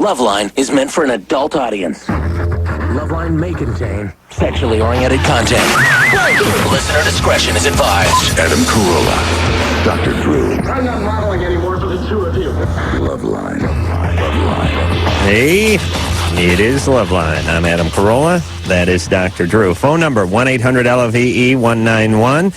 Loveline is meant for an adult audience. Loveline may contain sexually oriented content. Listener discretion is advised. Adam Carolla, Dr. Drew. I'm not modeling anymore for the two of you. Loveline. Hey, it is Loveline. I'm Adam Carolla. That is Dr. Drew. Phone number 1-800-LOVE-191.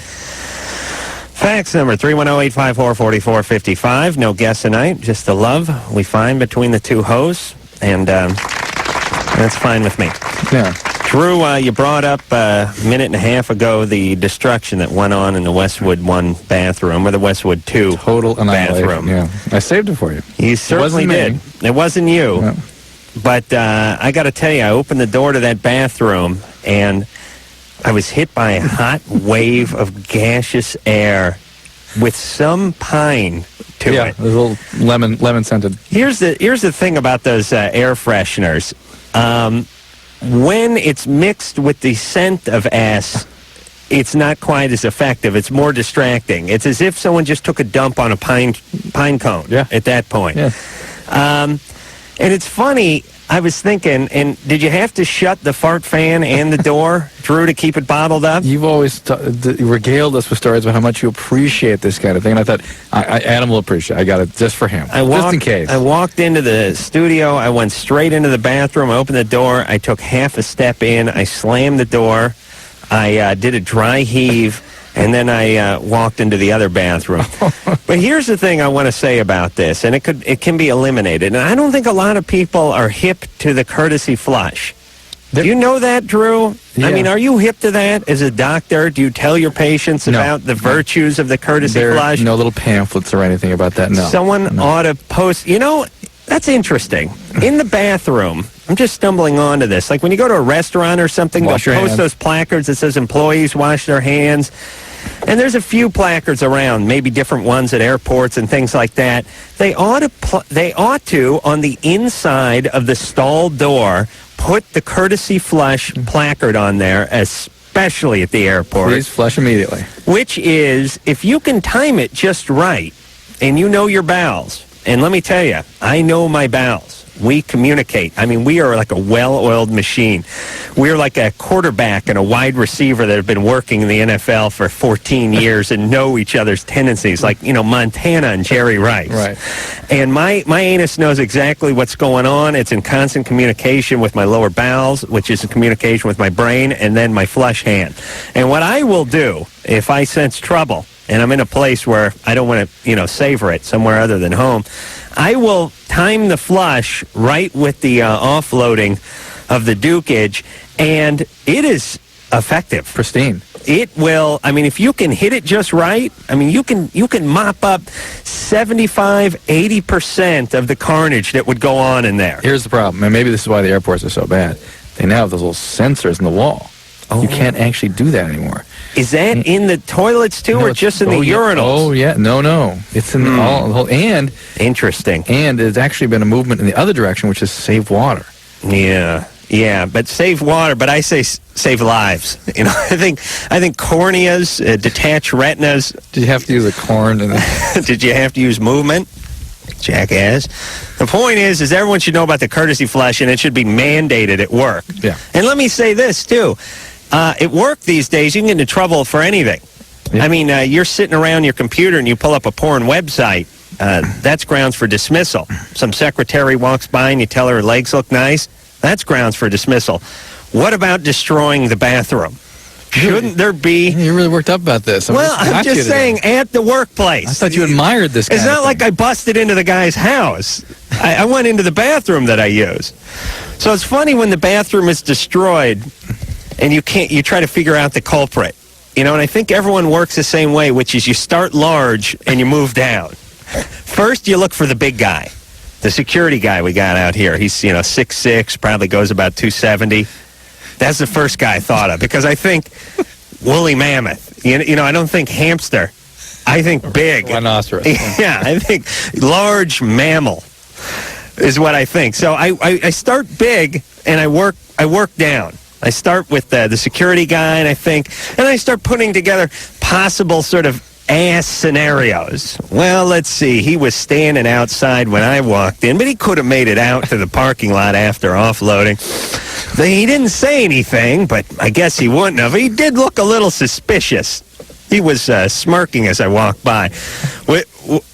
Fax number 310-854-4455. No guest tonight, just the love we find between the two hosts, and that's fine with me. Yeah. Drew, you brought up a minute and a half ago the destruction that went on in the Westwood 1 bathroom, or the Westwood 2 Total bathroom. Yeah. I saved it for you. You certainly did. It wasn't you. No. But I got to tell you, I opened the door to that bathroom, and I was hit by a hot wave of gaseous air with some pine to Yeah, it. a little lemon scented. Here's the thing about those air fresheners. When it's mixed with the scent of ass, it's not quite as effective. It's more distracting. It's as if someone just took a dump on a pine cone at that point. Yeah. And it's funny, I was thinking, and did you have to shut the fart fan and the door, Drew, to keep it bottled up? You've always regaled us with stories about how much you appreciate this kind of thing. And I thought, Adam will appreciate it. I got it just for him, just in case. I walked into the studio. I went straight into the bathroom. I opened the door. I took half a step in. I slammed the door. I did a dry heave. And then I walked into the other bathroom. But here's the thing I want to say about this, and it can be eliminated. And I don't think a lot of people are hip to the courtesy flush. Do you know that, Drew? Yeah. I mean, are you hip to that as a doctor? Do you tell your patients about the virtues of the courtesy flush? No little pamphlets or anything about that, no. Someone ought to post, that's interesting. In the bathroom, I'm just stumbling onto this. Like when you go to a restaurant or something, they'll post those placards that says employees wash their hands. And there's a few placards around, maybe different ones at airports and things like that. They ought to, on the inside of the stall door, put the courtesy flush placard on there, especially at the airport. Please flush immediately. Which is, if you can time it just right, and you know your bowels, and let me tell you, I know my bowels. We communicate. I mean, we are like a well-oiled machine. We're like a quarterback and a wide receiver that have been working in the NFL for 14 years and know each other's tendencies, like, Montana and Jerry Rice. Right. And my anus knows exactly what's going on. It's in constant communication with my lower bowels, which is in communication with my brain, and then my flush hand. And what I will do, if I sense trouble, and I'm in a place where I don't want to, savor it somewhere other than home, I will time the flush right with the offloading of the dukage, and it is effective. Pristine. It will, if you can hit it just right, you can mop up 75-80% of the carnage that would go on in there. Here's the problem, and maybe this is why the airports are so bad. They now have those little sensors in the wall. Oh. You can't actually do that anymore. Is that in the toilets too, or just in the urinals? Oh, yeah. No. It's in the whole, and... Interesting. And there's actually been a movement in the other direction, which is save water. Yeah, but save water, but I say save lives. I think corneas, detached retinas. Did you have to use a corn? Did you have to use movement? Jackass. The point is everyone should know about the courtesy flush, and it should be mandated at work. Yeah. And let me say this, too. At work these days, you can get into trouble for anything. Yeah. You're sitting around your computer and you pull up a porn website. That's grounds for dismissal. Some secretary walks by and you tell her legs look nice. That's grounds for dismissal. What about destroying the bathroom? Shouldn't there be... You're really worked up about this. I'm just saying, at the workplace. I thought you admired this guy. It's not like I busted into the guy's house. I went into the bathroom that I use. So it's funny when the bathroom is destroyed and you try to figure out the culprit. And I think everyone works the same way, which is you start large and you move down. First, you look for the big guy. The security guy we got out here. He's, 6'6", probably goes about 270. That's the first guy I thought of, because I think woolly mammoth. I don't think hamster. I think big. Rhinoceros. Yeah, I think large mammal is what I think. So I start big and I work down. I start with the security guy, and I start putting together possible sort of ass scenarios. Well, let's see. He was standing outside when I walked in, but he could have made it out to the parking lot after offloading. He didn't say anything, but I guess he wouldn't have. He did look a little suspicious. He was smirking as I walked by.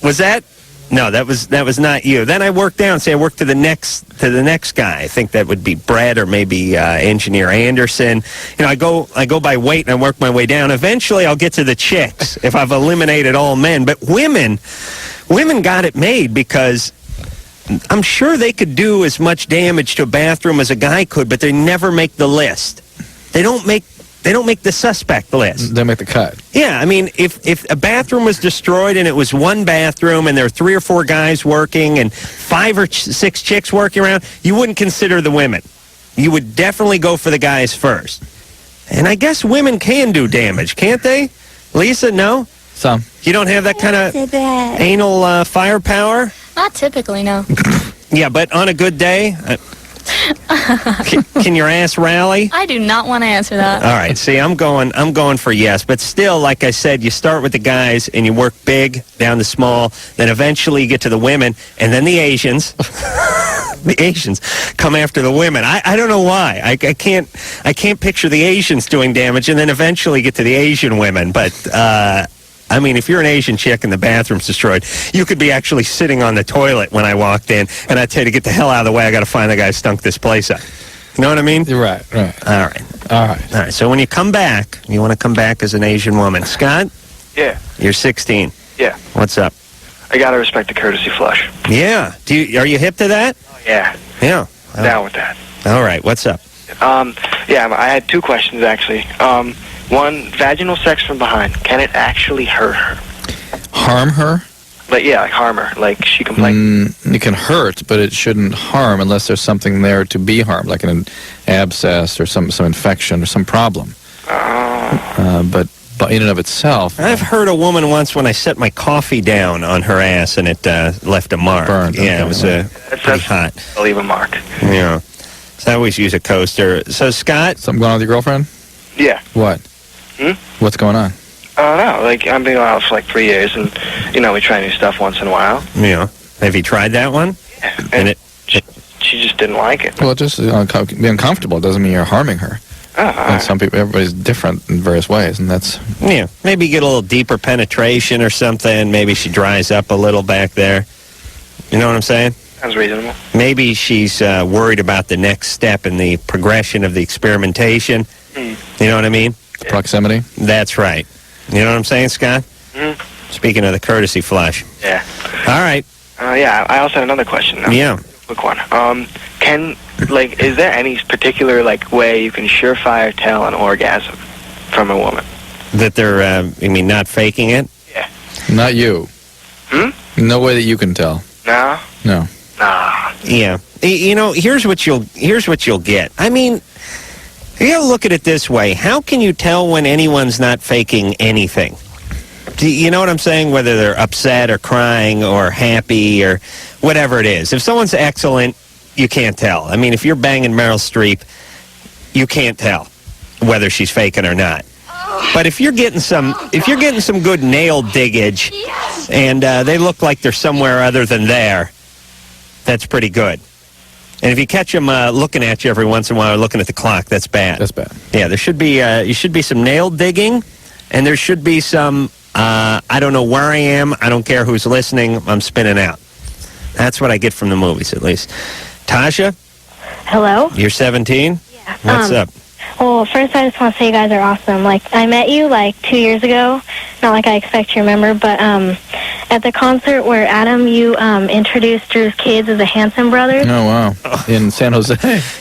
Was that? No, that was not you. Then I worked down. Say I worked to the next guy. I think that would be Brad or maybe Engineer Anderson. You know, I go by weight and I work my way down. Eventually, I'll get to the chicks if I've eliminated all men. But women got it made because I'm sure they could do as much damage to a bathroom as a guy could, but they never make the list. They don't make the suspect list. They make the cut. Yeah, I mean, if a bathroom was destroyed and it was one bathroom and there were 3 or 4 guys working and 5 or 6 chicks working around, you wouldn't consider the women. You would definitely go for the guys first. And I guess women can do damage, can't they? Lisa, no? Some. You don't have that kind of anal firepower? Not typically, no. Yeah, but on a good day... Can your ass rally? I do not want to answer that. All right. See, I'm going for yes, but still, like I said, you start with the guys and you work big down to small. Then eventually you get to the women, and then the Asians. The Asians come after the women. I don't know why. I can't picture the Asians doing damage, and then eventually get to the Asian women. But I mean, if you're an Asian chick and the bathroom's destroyed, you could be actually sitting on the toilet when I walked in, and I'd tell you to get the hell out of the way. I got to find the guy who stunk this place up. You know what I mean? You're right. All right. So when you come back, you want to come back as an Asian woman. Scott? Yeah. You're 16. Yeah. What's up? I gotta respect the courtesy flush. Yeah. Are you hip to that? Yeah. Yeah. Down with that. All right. What's up? Yeah, I had 2 questions, actually. One, vaginal sex from behind. Can it actually hurt her? Harm her? Like harm her. Like, she complained. It can hurt, but it shouldn't harm unless there's something there to be harmed, like an abscess or some infection or some problem. But in and of itself... I've heard a woman once when I set my coffee down on her ass and it left a mark. Burned. Yeah, it was pretty hot. I'll leave a mark. Yeah. So I always use a coaster. So, Scott? Something going on with your girlfriend? Yeah. What? What's going on? I don't know. Like, I've been out for like 3 years, and, we try new stuff once in a while. Yeah. Have you tried that one? Yeah. And she just didn't like it. Well, just be uncomfortable. It doesn't mean you're harming her. And some people, everybody's different in various ways, and that's... Yeah. Maybe get a little deeper penetration or something. Maybe she dries up a little back there. You know what I'm saying? Sounds reasonable. Maybe she's worried about the next step in the progression of the experimentation. You know what I mean? Proximity? That's right. You know what I'm saying, Scott? Speaking of the courtesy flush. Yeah. All right. Yeah, I also had another question, though. Yeah. Quick one. Is there any particular, way you can surefire tell an orgasm from a woman? That they're, you mean not faking it? Yeah. Not you. No way that you can tell. No? No. Nah. Yeah. Here's what you'll get. I mean, you gotta look at it this way. How can you tell when anyone's not faking anything? Do you know what I'm saying? Whether they're upset or crying or happy or whatever it is. If someone's excellent, you can't tell. I mean, if you're banging Meryl Streep, you can't tell whether she's faking or not. But if you're getting some good nail diggage, and they look like they're somewhere other than there, that's pretty good. And if you catch them looking at you every once in a while or looking at the clock, that's bad. That's bad. Yeah, there should be some nail digging, and there should be some, I don't know where I am, I don't care who's listening, I'm spinning out. That's what I get from the movies, at least. Tasha? Hello? You're 17? Yeah. What's up? Well, first I just want to say you guys are awesome. I met you 2 years ago. Not like I expect you to remember, but at the concert where Adam, you introduced Drew's kids as the Hanson brothers. Oh, wow. In San Jose.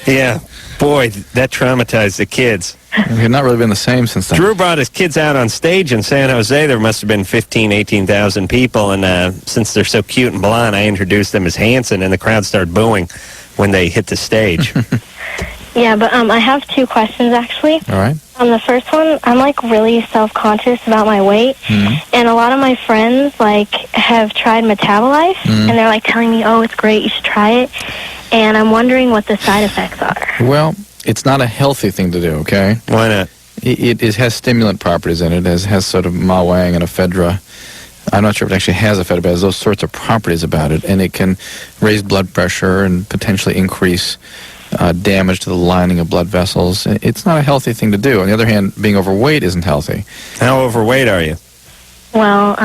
Yeah. Boy, that traumatized the kids. We've not really been the same since then. Drew brought his kids out on stage in San Jose. There must have been 18,000 people, and since they're so cute and blonde, I introduced them as Hanson, and the crowd started booing when they hit the stage. Yeah, but I have 2 questions, actually. All right. The first one, I'm, really self-conscious about my weight. And a lot of my friends, have tried Metabolife, and they're, telling me, oh, it's great, you should try it. And I'm wondering what the side effects are. Well, it's not a healthy thing to do, okay? Why not? it has stimulant properties in it. It has sort of mawang and ephedra. I'm not sure if it actually has ephedra, but it has those sorts of properties about it, and it can raise blood pressure and potentially increase damage to the lining of blood vessels. It's not a healthy thing to do. On the other hand, being overweight isn't healthy. How overweight are you? Well,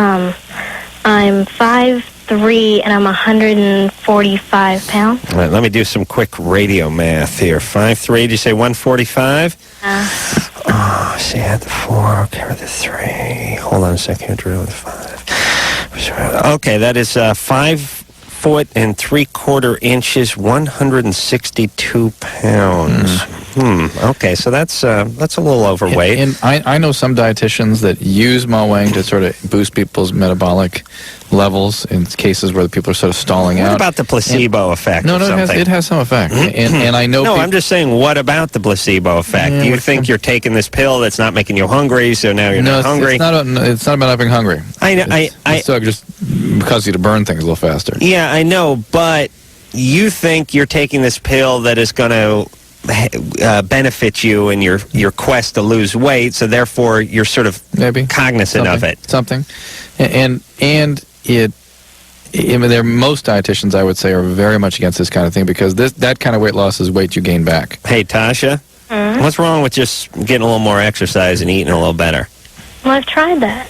I'm 5'3", and I'm 145 pounds. All right, let me do some quick radio math here. 5'3", did you say 145? Oh, see, add the 4, carry the 3. Hold on a second, Drew, the 5. Okay, that is 5 foot and 3/4 inches, 162 pounds. Okay, so that's a little overweight. And I know some dietitians that use mawang to sort of boost people's metabolic levels in cases where the people are sort of stalling out. What about the placebo effect? No, or something? it has some effect. and I know. No, I'm just saying, what about the placebo effect? Yeah, Do you think you're taking this pill that's not making you hungry, so now you're not hungry? It's not about not being hungry. It's just causes you to burn things a little faster. Yeah, I know, but you think you're taking this pill that is going to benefit you in your quest to lose weight, so therefore you're sort of maybe cognizant of it. Something, and most dietitians, I would say, are very much against this kind of thing because that kind of weight loss is weight you gain back. Hey, Tasha, what's wrong with just getting a little more exercise and eating a little better? Well, I've tried that.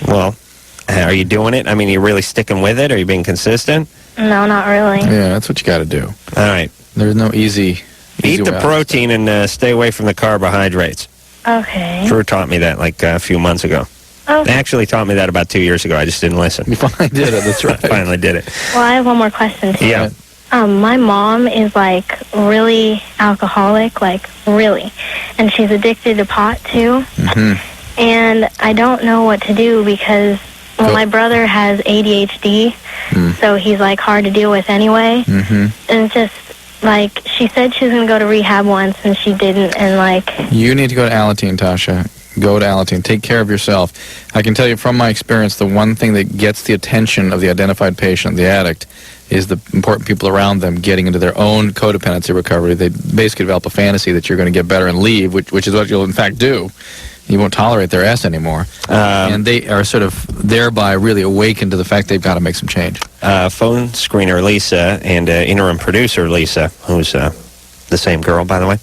Well, are you doing it? I mean, are you really sticking with it? Are you being consistent? No, not really. Yeah, that's what you got to do. All right. There's no easy Eat the way out. protein and stay away from the carbohydrates. Okay. Drew taught me that like a few months ago. Okay. They actually taught me that about 2 years ago. I just didn't listen. You finally did it. That's right. I finally did it. Well, I have one more question, too. Yeah. My mom is, like, really alcoholic, like, really. And she's addicted to pot, too. Mm-hmm. And I don't know what to do because, well, my brother has ADHD, so he's, like, hard to deal with anyway. Mm-hmm. And it's just, like, she said she was going to go to rehab once, and she didn't, and, like... You need to go to Alateen, Tasha. Go to Alateen. Take care of yourself. I can tell you from my experience, the one thing that gets the attention of the identified patient, the addict, is the important people around them getting into their own codependency recovery. They basically develop a fantasy that you're going to get better and leave, which is what you'll in fact do. You won't tolerate their S anymore. And they are sort of thereby really awakened to the fact they've got to make some change. Phone screener Lisa and interim producer Lisa, who's the same girl, by the way,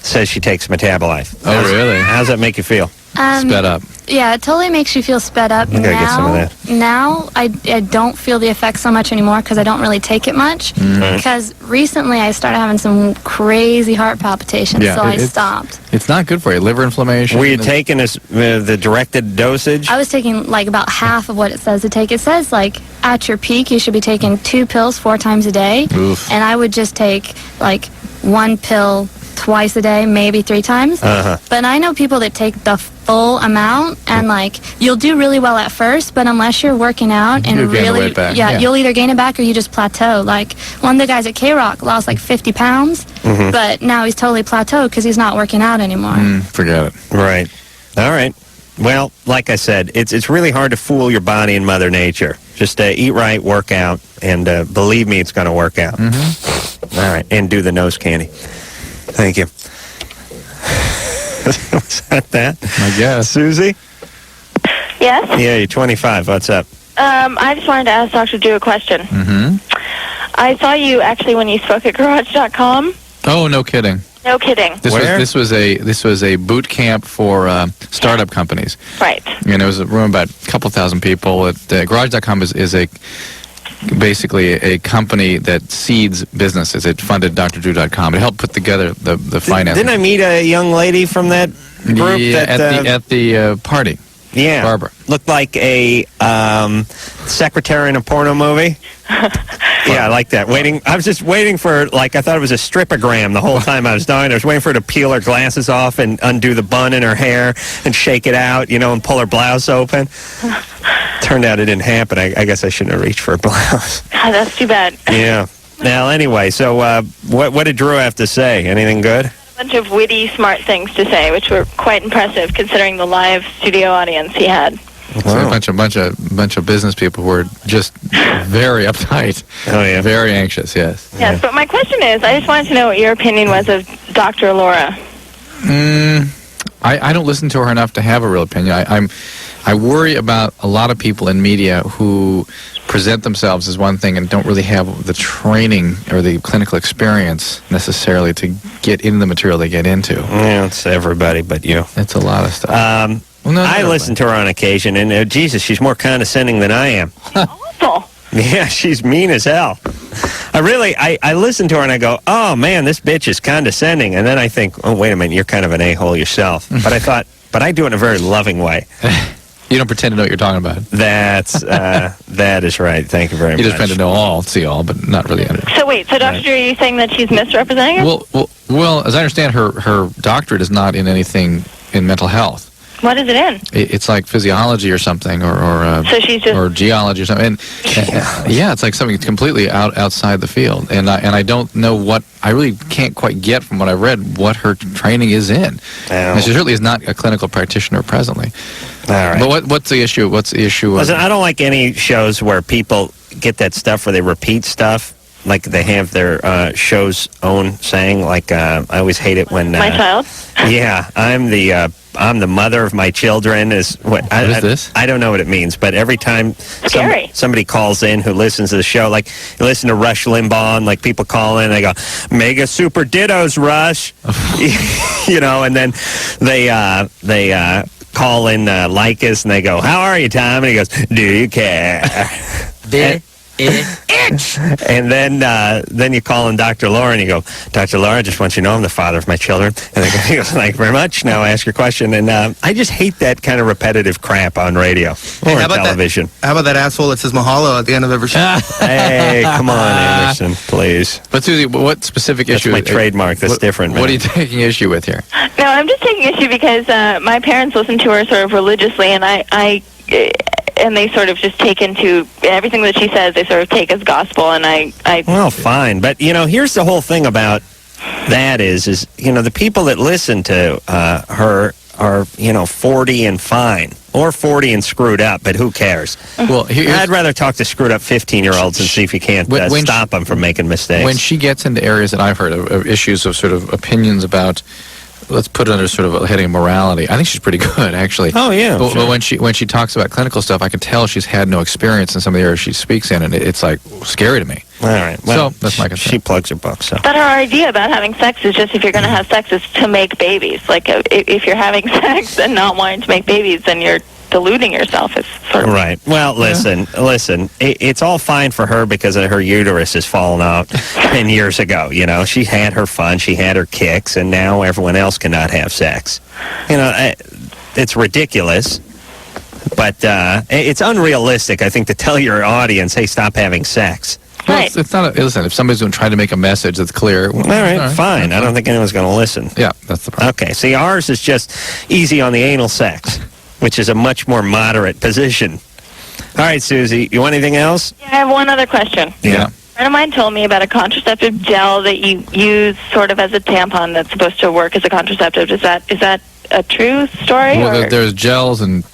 says she takes Metabolite. Oh, really? How does that make you feel? Sped up. Yeah, it totally makes you feel sped up. I gotta get some of that. Now, I don't feel the effects so much anymore because I don't really take it much. Because recently I started having some crazy heart palpitations, so I stopped. It's not good for you. Liver inflammation. Were you taking the directed dosage? I was taking like about half of what it says to take. It says like at your peak you should be taking 2 pills 4 times a day. Oof. And I would just take like 1 pill twice a day, maybe 3 times. But I know people that take the full amount, and like you'll do really well at first, but unless you're working out and You'll gain the really, weight back. yeah, you'll either gain it back or you just plateau. Like one of the guys at K-Rock lost like 50 pounds, but now he's totally plateaued because he's not working out anymore. Forget it. Right. All right. Well, like I said, it's really hard to fool your body and Mother Nature. Just eat right, work out, and believe me, it's going to work out. All right. And do the nose candy. Thank you. Was that? I guess. Susie? Yes? Yeah, you're 25. What's up? I just wanted to ask Dr. Drew a question. I saw you actually when you spoke at Garage.com. Oh, no kidding. No kidding. This was a boot camp for startup companies. Right. And it was a room about a couple thousand people. At Garage.com is basically a company that seeds businesses. It funded DrDrew.com. It helped put together the financing. Didn't I meet a young lady from that group? Yeah, at the party. Yeah. Barbara. Looked like a secretary in a porno movie. Yeah, I like that. I was just waiting for, like, I thought it was a stripogram the whole time I was dying. I was waiting for her to peel her glasses off and undo the bun in her hair and shake it out, and pull her blouse open. Turned out it didn't happen. I guess I shouldn't have reached for a blouse. That's too bad. Yeah. Now, anyway, so what did Drew have to say? Anything good? A bunch of witty, smart things to say, which were quite impressive considering the live studio audience he had. So a bunch of business people who were just very uptight. Oh, yeah. Very anxious, yes. Yes, but my question is, I just wanted to know what your opinion was of Dr. Laura. I don't listen to her enough to have a real opinion. I worry about a lot of people in media who present themselves as one thing and don't really have the training or the clinical experience necessarily to get into the material they get into. Yeah, it's everybody but you. It's a lot of stuff. Well, I listen to her on occasion, and Jesus, she's more condescending than I am. Awful. Yeah, she's mean as hell. I listen to her and I go, oh man, this bitch is condescending. And then I think, oh, wait a minute, you're kind of an a-hole yourself. But I do it in a very loving way. You don't pretend to know what you're talking about. That is right. Thank you very much. You just pretend to know see all, but not really understand. So wait, so Dr. Drew, are you saying that she's misrepresenting her? Well, as I understand, her doctorate is not in anything in mental health. What is it in? It's like physiology or something, or so she's just, or geology or something. And yeah, it's like something completely outside the field. And I don't know what, I really can't quite get from what I read what her training is in. And she certainly is not a clinical practitioner presently. All right. But what's the issue? What's the issue? Listen, I don't like any shows where people get that stuff where they repeat stuff. Like they have their show's own saying. Like I always hate it when my child. Yeah, I'm the mother of my children. Is what is this? I don't know what it means, but every time somebody calls in who listens to the show, like you listen to Rush Limbaugh, and like people call in, they go, "Mega super dittos, Rush," and then they call in Lycus, and they go, "How are you, Tom?" And he goes, "Do you care?" Itch. And then you call in Dr. Laura and you go, Dr. Laura, I just want you to know I'm the father of my children. And he goes, thank you very much. Now ask your question. And I just hate that kind of repetitive crap on radio or on television. How about that asshole that says mahalo at the end of every show? Hey, come on, Anderson, please. But Susie, what specific issue? That's my trademark. That's different, man. What are you taking issue with here? No, I'm just taking issue because my parents listen to her sort of religiously, and and they sort of just take into everything that she says, they sort of take as gospel, and I Well, fine. But, here's the whole thing about that is the people that listen to her are, 40 and fine, or 40 and screwed up, but who cares? Well, I'd rather talk to screwed up 15-year-olds and see if you can't stop them from making mistakes. When she gets into areas that I've heard of issues of sort of opinions about, let's put it under sort of a heading of morality. I think she's pretty good, actually. Oh, yeah. But when she talks about clinical stuff, I can tell she's had no experience in some of the areas she speaks in, and it's like scary to me. All right. Well, so that's my concern. She plugs her book, so. But her idea about having sex is just if you're going to have sex, is to make babies. Like, if you're having sex and not wanting to make babies, then you're deluding yourself. Is sort of right. Well, listen. It's all fine for her because her uterus has fallen out 10 years ago. She had her fun, she had her kicks, and now everyone else cannot have sex. It's ridiculous, but it's unrealistic, I think, to tell your audience, "Hey, stop having sex." Well, right. It's not. Listen, if somebody's going to try to make a message that's clear, well, all right, fine. I don't think anyone's going to listen. Yeah, that's the problem. Okay, see, ours is just easy on the anal sex, which is a much more moderate position. All right, Susie, you want anything else? Yeah, I have one other question. Yeah. A friend of mine told me about a contraceptive gel that you use sort of as a tampon that's supposed to work as a contraceptive. Is that a true story? Well, there's gels and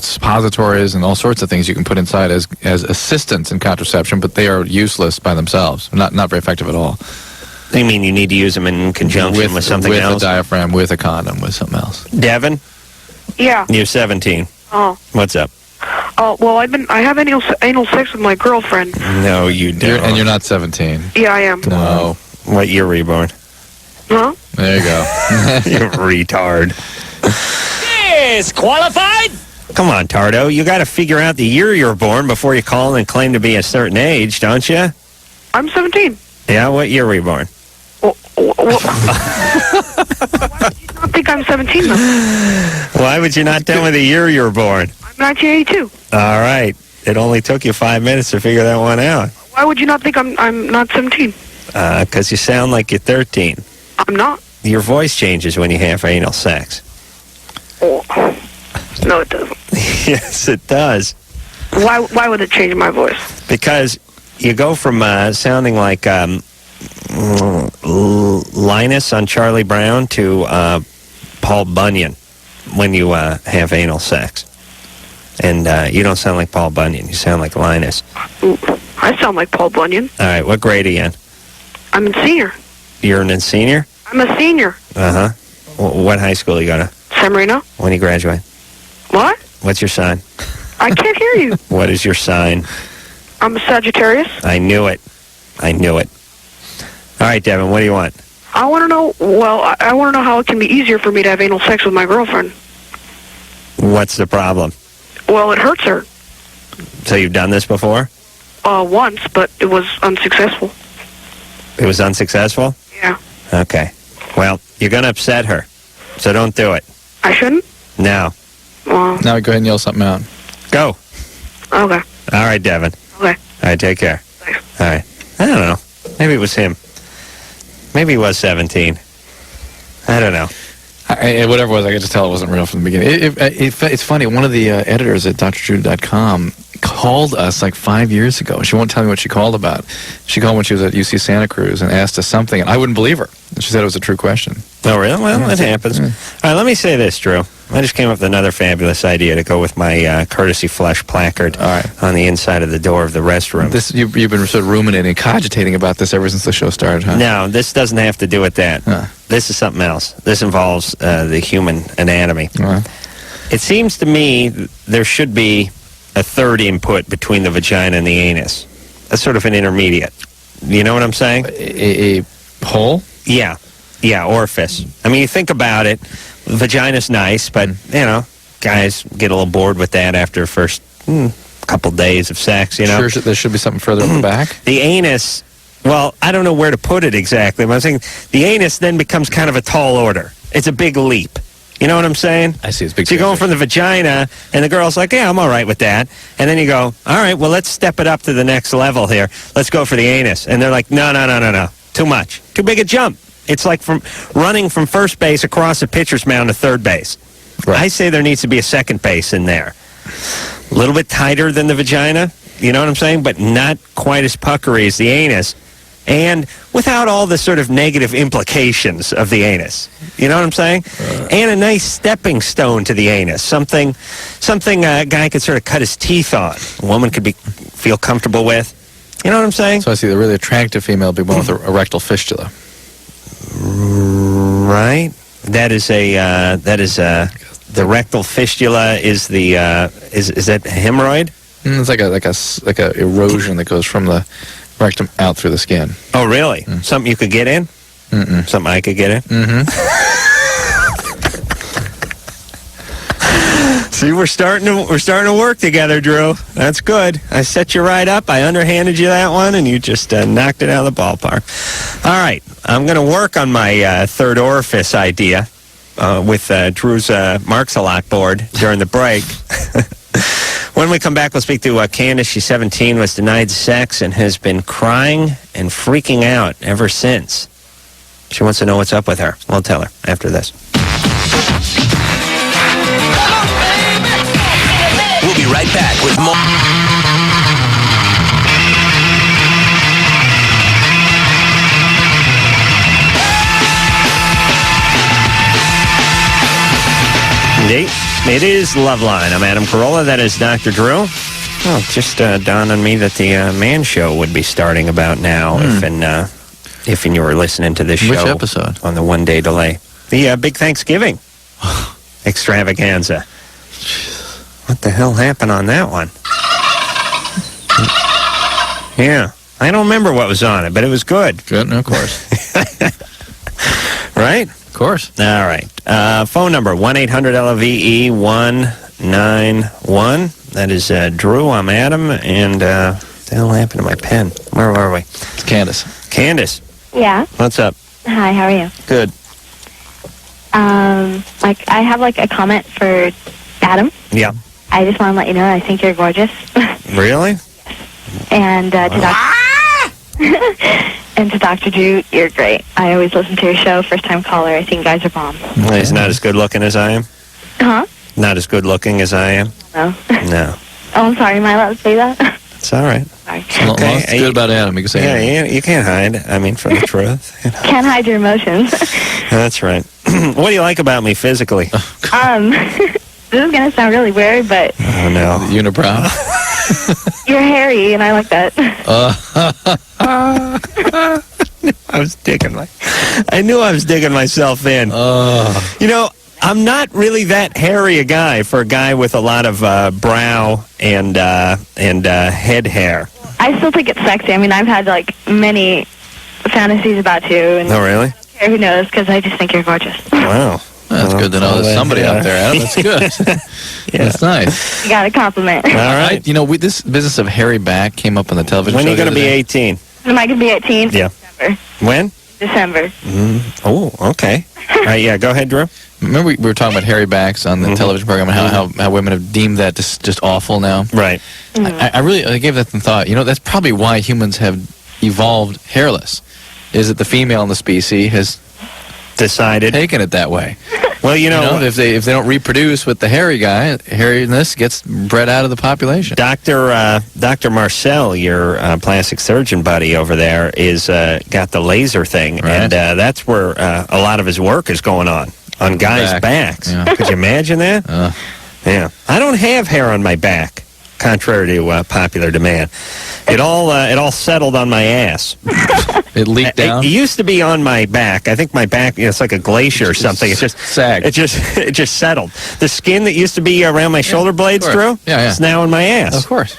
suppositories and all sorts of things you can put inside as assistants in contraception, but they are useless by themselves. Not very effective at all. You mean you need to use them in conjunction with something else? With a diaphragm, with a condom, with something else. Devin? Yeah. You're 17. Oh. What's up? Oh, well, I have anal sex with my girlfriend. No, you don't. And you're not 17. Yeah, I am. No. What year were you born? Huh? There you go. You retard. Disqualified? Come on, Tardo. You got to figure out the year you were born before you call and claim to be a certain age, don't you? I'm 17. Yeah, what year were you born? Why would you not think I'm 17, though? Why would you not tell me the year you were born? I'm 1982. All right. It only took you 5 minutes to figure that one out. Why would you not think I'm not 17? Because you sound like you're 13. I'm not. Your voice changes when you have anal sex. Oh. No, it doesn't. Yes, it does. Why would it change my voice? Because you go from sounding like Linus on Charlie Brown to Paul Bunyan when you have anal sex. And you don't sound like Paul Bunyan. You sound like Linus. Ooh, I sound like Paul Bunyan. All right, what grade are you in? I'm a senior. You're a senior? I'm a senior. Uh-huh. What high school are you going to? San Marino. When do you graduate? What? What's your sign? I can't hear you. What is your sign? I'm a Sagittarius. I knew it. All right, Devin, what do you want? I want to know, well, I want to know how it can be easier for me to have anal sex with my girlfriend. What's the problem? Well, it hurts her. So you've done this before? Once, but it was unsuccessful. It was unsuccessful? Yeah. Okay. Well, you're going to upset her, so don't do it. I shouldn't? No. Well, Now go ahead and yell something out. Go. okay. All right, Devin. Okay. All right, take care. Thanks. All right. I don't know. Maybe it was him. Maybe he was 17. I don't know. Whatever it was, I could just tell it wasn't real from the beginning. It's funny. One of the editors at drdrew.com called us like 5 years ago. She won't tell me what she called about. She called when she was at UC Santa Cruz and asked us something, and I wouldn't believe her. She said it was a true question. Oh, really? Well, it happens. Yeah. All right, let me say this, Drew. I just came up with another fabulous idea to go with my courtesy flush placard on the inside of the door of the restroom. You've been sort of ruminating, cogitating about this ever since the show started, huh? No, this doesn't have to do with that. Huh. This is something else. This involves the human anatomy. Uh-huh. It seems to me there should be a third input between the vagina and the anus. That's sort of an intermediate. You know what I'm saying? A hole? Yeah. Yeah, orifice. I mean, you think about it, vagina's nice, but, you know, guys get a little bored with that after the first couple days of sex, you know? Sure, there should be something further in the back? The anus, well, I don't know where to put it exactly, but I'm saying the anus then becomes kind of a tall order. It's a big leap. You know what I'm saying? I see. It's big. So you're going from the vagina, and the girl's like, yeah, I'm all right with that. And then you go, all right, well, let's step it up to the next level here. Let's go for the anus. And they're like, no. Too much. Too big a jump. It's like from running from first base across a pitcher's mound to third base. Right. I say there needs to be a second base in there. A little bit tighter than the vagina, you know what I'm saying? But not quite as puckery as the anus. And without all the sort of negative implications of the anus. You know what I'm saying? And a nice stepping stone to the anus. Something a guy could sort of cut his teeth on. A woman could feel comfortable with. You know what I'm saying? So I see the really attractive female would be one with a rectal fistula. Right. That is the rectal fistula is the is that a hemorrhoid? It's like a erosion that goes from the rectum out through the skin. Oh, really? Something you could get in? Mm-mm. Something I could get in? Mm-hmm. See, we're starting to work together, Drew. That's good. I set you right up. I underhanded you that one, and you just knocked it out of the ballpark. All right. I'm going to work on my third orifice idea with Drew's Marks-a-Lot board during the break. When we come back, we'll speak to Candace. She's 17, was denied sex, and has been crying and freaking out ever since. She wants to know what's up with her. We'll tell her after this. We'll be right back with more. It is Loveline. I'm Adam Carolla. That is Dr. Drew. Well, it just dawned on me that the Man Show would be starting about now if you were listening to this show. Which episode? On the one-day delay. The big Thanksgiving extravaganza. What the hell happened on that one? Yeah. I don't remember what was on it, but it was good. Good, of course. Right? Of course. All right. Phone number, 1-800-LVE-191. That is Drew. I'm Adam. And what the hell happened to my pen? Where were we? It's Candace. Candace. Yeah. What's up? Hi, how are you? Good. I have a comment for Adam. Yeah. I just want to let you know I think you're gorgeous. Really? And to Dr. Drew, you're great. I always listen to your show, first time caller. I think you guys are bomb. Well, he's not as good looking as I am? Huh? Not as good looking as I am? No. No. Oh, I'm sorry. Am I allowed to say that? It's all right. Sorry. Well, it's good about Adam. You can say anything. You can't hide. I mean, for the truth. You know. Can't hide your emotions. That's right. What do you like about me physically? This is going to sound really weird, but... Oh, no. Unibrow. You're hairy, and I like that. I knew I was digging myself in. You know, I'm not really that hairy a guy for a guy with a lot of brow and head hair. I still think it's sexy. I mean, I've had like many fantasies about you, and Oh, really? who knows? Because I just think you're gorgeous. Wow. That's good to know. There's somebody out there, Adam. That's good. That's nice. You got a compliment. All right. This business of hairy back came up on the television When show. are you going to be 18? Am I going to be 18? Yeah. December. When? December. Oh, okay. All right, yeah, go ahead, Drew. Remember we were talking about hairy backs on the television program and how women have deemed that just awful now? Right. I gave that some thought. That's probably why humans have evolved hairless, is that the female in the species has decided taken it that way. Well, if they don't reproduce with the hairy guy, hairiness gets bred out of the population. Dr. Marcel, your plastic surgeon buddy over there, is got the laser thing, Right. and that's where a lot of his work is going on guys' backs. Yeah. Could you imagine that? Yeah, I don't have hair on my back, contrary to popular demand. It all settled on my ass. It leaked down. It used to be on my back. I think my back, it's like a glacier or something. It just sagged. It just settled. The skin that used to be around my shoulder blades, of course. Drew, Yeah. is now on my ass. Of course.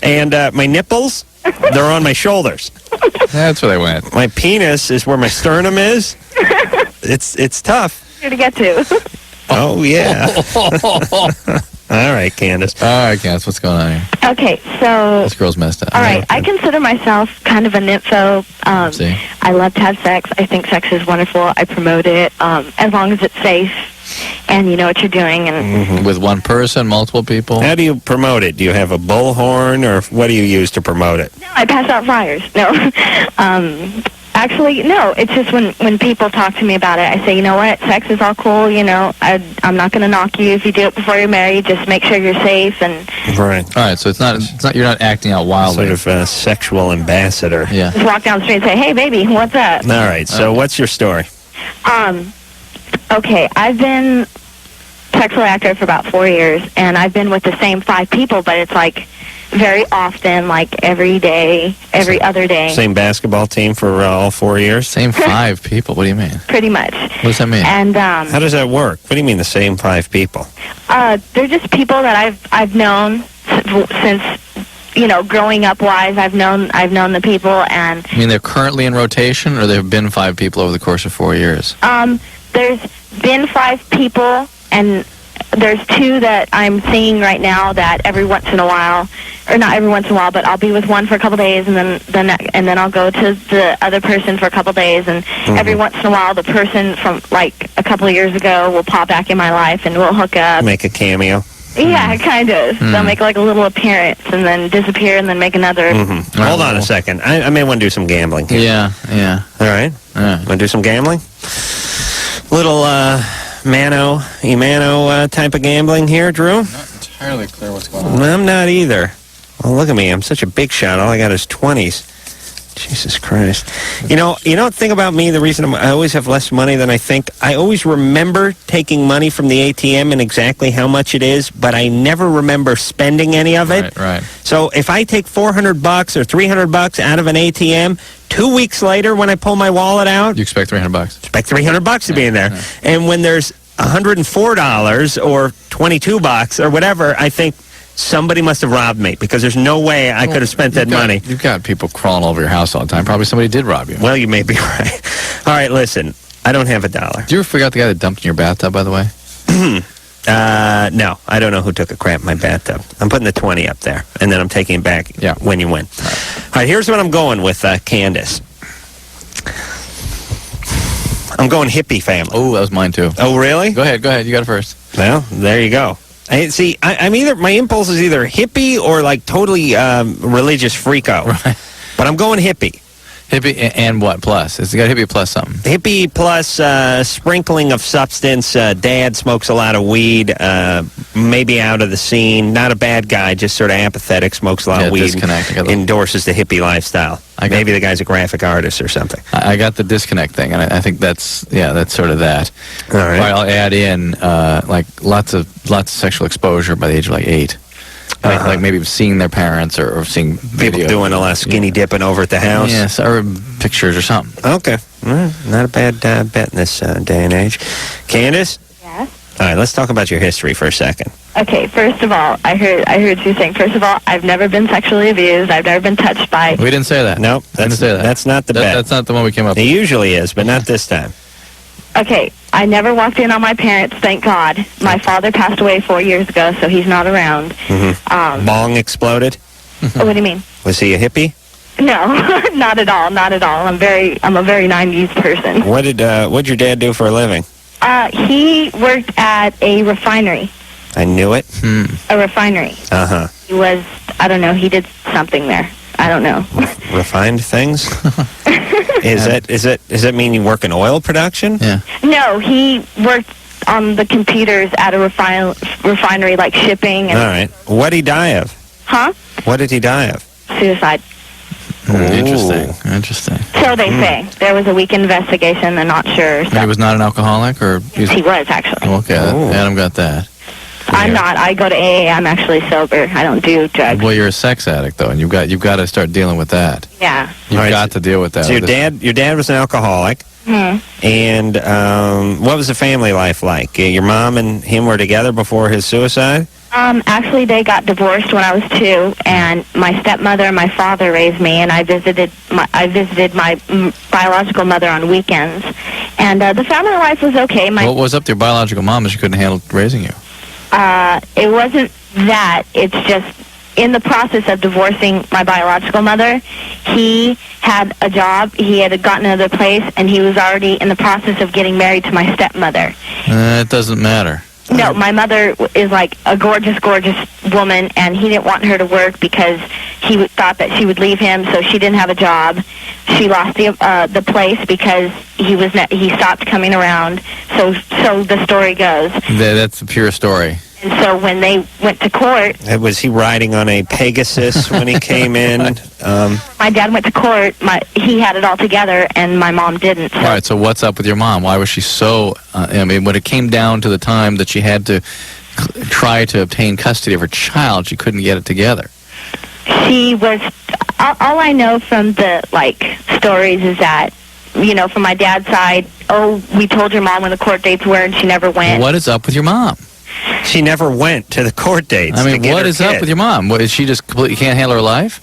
And my nipples, they're on my shoulders. That's where they went. My penis is where my sternum is. It's tough. Here to get to. Oh, yeah. All right, Candace. All right, Candace, what's going on here? Okay, so... This girl's messed up. All right, I consider myself kind of a nympho. See? I love to have sex. I think sex is wonderful. I promote it as long as it's safe and you know what you're doing. And With one person, multiple people? How do you promote it? Do you have a bullhorn, or what do you use to promote it? no, I pass out flyers. No. Actually, no. It's just when people talk to me about it, I say, you know what, sex is all cool. I'm not going to knock you if you do it before you're married. Just make sure you're safe and Right. All right, so it's not. You're not acting out wildly. Sort of a sexual ambassador. Yeah. just walk down the street and say, hey, baby, what's up? All right, so what's your story? Okay, I've been sexually active for about 4 years, and I've been with the same 5 people, but it's like very often, like every day, every other day. Same basketball team for all 4 years? Same 5 people. What do you mean? Pretty much. What does that mean? And How does that work? What do you mean the same 5 people? they're just people that I've known since growing up wise. I've known the people, and You mean they're currently in rotation, or there have been 5 people over the course of 4 years? there's been 5 people, and there's 2 that I'm seeing right now that every once in a while, or not every once in a while, but I'll be with one for a couple days, and then I'll go to the other person for a couple days, and every once in a while, the person from like a couple of years ago will pop back in my life, and we'll hook up. Make a cameo? Yeah, kind of. They'll make like a little appearance, and then disappear, and then make another. Hold on a second. I may want to do some gambling here. Yeah. All right? Want to do some gambling? Little mano type of gambling here, Drew? Not entirely clear what's going on. I'm not either. Well, look at me. I'm such a big shot. All I got is 20s. Jesus Christ. You know the thing about me, the reason I always have less money than I think, I always remember taking money from the ATM and exactly how much it is, but I never remember spending any of it. Right. So if I take $400 or $300 out of an ATM, 2 weeks later when I pull my wallet out, You expect $300? expect $300 to be in there. And when there's $104 or $22 or whatever, I think somebody must have robbed me, because there's no way I could have spent that money. You've got people crawling all over your house all the time. Probably somebody did rob you. Well, you may be right. All right, listen, I don't have $1. Did you ever figure out the guy that dumped in your bathtub, by the way? No, I don't know who took a crap in my bathtub. I'm putting the 20 up there, and then I'm taking it back when you win. All right, here's what I'm going with, Candace. I'm going hippie family. Oh, that was mine too. Oh, really? Go ahead. You got it first. Well, there you go. I'm either, my impulse is either hippie or like totally religious freako. Right. But I'm going hippie. Hippie and what plus? It's got hippie plus something. Hippie plus sprinkling of substance. Dad smokes a lot of weed. Maybe out of the scene. Not a bad guy, just sort of apathetic. Smokes a lot of weed. Disconnect. Endorses the hippie lifestyle. Maybe the guy's a graphic artist or something. I got the disconnect thing, and I think that's sort of that. All right. I'll add in like lots of sexual exposure by the age of like 8. Like maybe seeing their parents or seeing People video. doing a lot of skinny dipping over at the house. Yes, or pictures or something. Okay. Not a bad bet in this day and age. Candace? Yes. All right, let's talk about your history for a second. Okay, first of all, I heard you saying, first of all, I've never been sexually abused. I've never been touched by... We didn't say that. Nope, We didn't say that. that's not the bet. That's not the one we came up It with. usually is, but not this time. Okay, I never walked in on my parents, thank God. My father passed away 4 years ago, so he's not around. Bong exploded? What do you mean? Was he a hippie? No, not at all, not at all. I'm a very 90s person. What'd your dad do for a living? He worked at a refinery. I knew it. A refinery. Uh-huh. He was, I don't know, he did something there. I don't know. Refined things? Does that mean you work in oil production? Yeah. No, he worked on the computers at a refinery, like shipping. And, All right. What'd he die of? Huh? What did he die of? Suicide. Interesting. So they say. There was a weak investigation. They're not sure. And he was not an alcoholic, or He was, actually. Okay, Adam got that. I'm not. I go to AA. I'm actually sober. I don't do drugs. Well, you're a sex addict though, and you've got to start dealing with that. Yeah. You've All right, got to deal with that. So your dad was an alcoholic. And what was the family life like? Your mom and him were together before his suicide? Actually, they got divorced when I was 2, and my stepmother and my father raised me, and I visited my biological mother on weekends. And the family life was okay. What was up to your biological mom that she couldn't handle raising you? It wasn't that. It's just in the process of divorcing my biological mother, he had a job, he had gotten another place, and he was already in the process of getting married to my stepmother. It doesn't matter. No, my mother is like a gorgeous, gorgeous woman, and he didn't want her to work because he thought that she would leave him, so she didn't have a job. She lost the place because he stopped coming around. So the story goes. That's the pure story. And so when they went to court... Was he riding on a Pegasus when he came in? My dad went to court. He had it all together, and my mom didn't. So. All right, so what's up with your mom? Why was she so... I mean, when it came down to the time that she had to try to obtain custody of her child, she couldn't get it together. She was... All I know from the, stories is that, from my dad's side, we told your mom when the court dates were, and she never went. What is up with your mom? She never went to the court dates. I mean, what is up with your mom? What, is she just completely can't handle her life?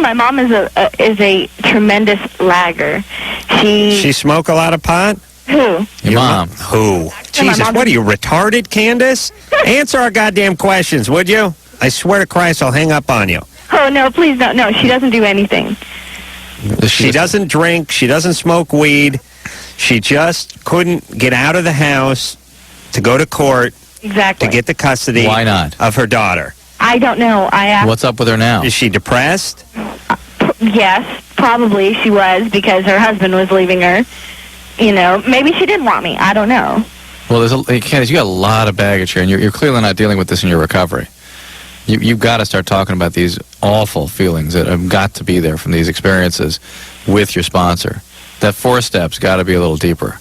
My mom is a tremendous lagger. She smoke a lot of pot? Who? Your mom. Who? Jesus, what are you, retarded, Candace? Answer our goddamn questions, would you? I swear to Christ, I'll hang up on you. Oh, no, please don't. No, she doesn't do anything. She doesn't drink. She doesn't smoke weed. She just couldn't get out of the house to go to court. Exactly. To get the custody Why not? of her daughter. I don't know. I asked. What's up with her now? Is she depressed? Yes, probably she was because her husband was leaving her. Maybe she didn't want me. I don't know. Well, Candace, you got a lot of baggage here, and you're clearly not dealing with this in your recovery. You've got to start talking about these awful feelings that have got to be there from these experiences with your sponsor. That 4 steps got to be a little deeper.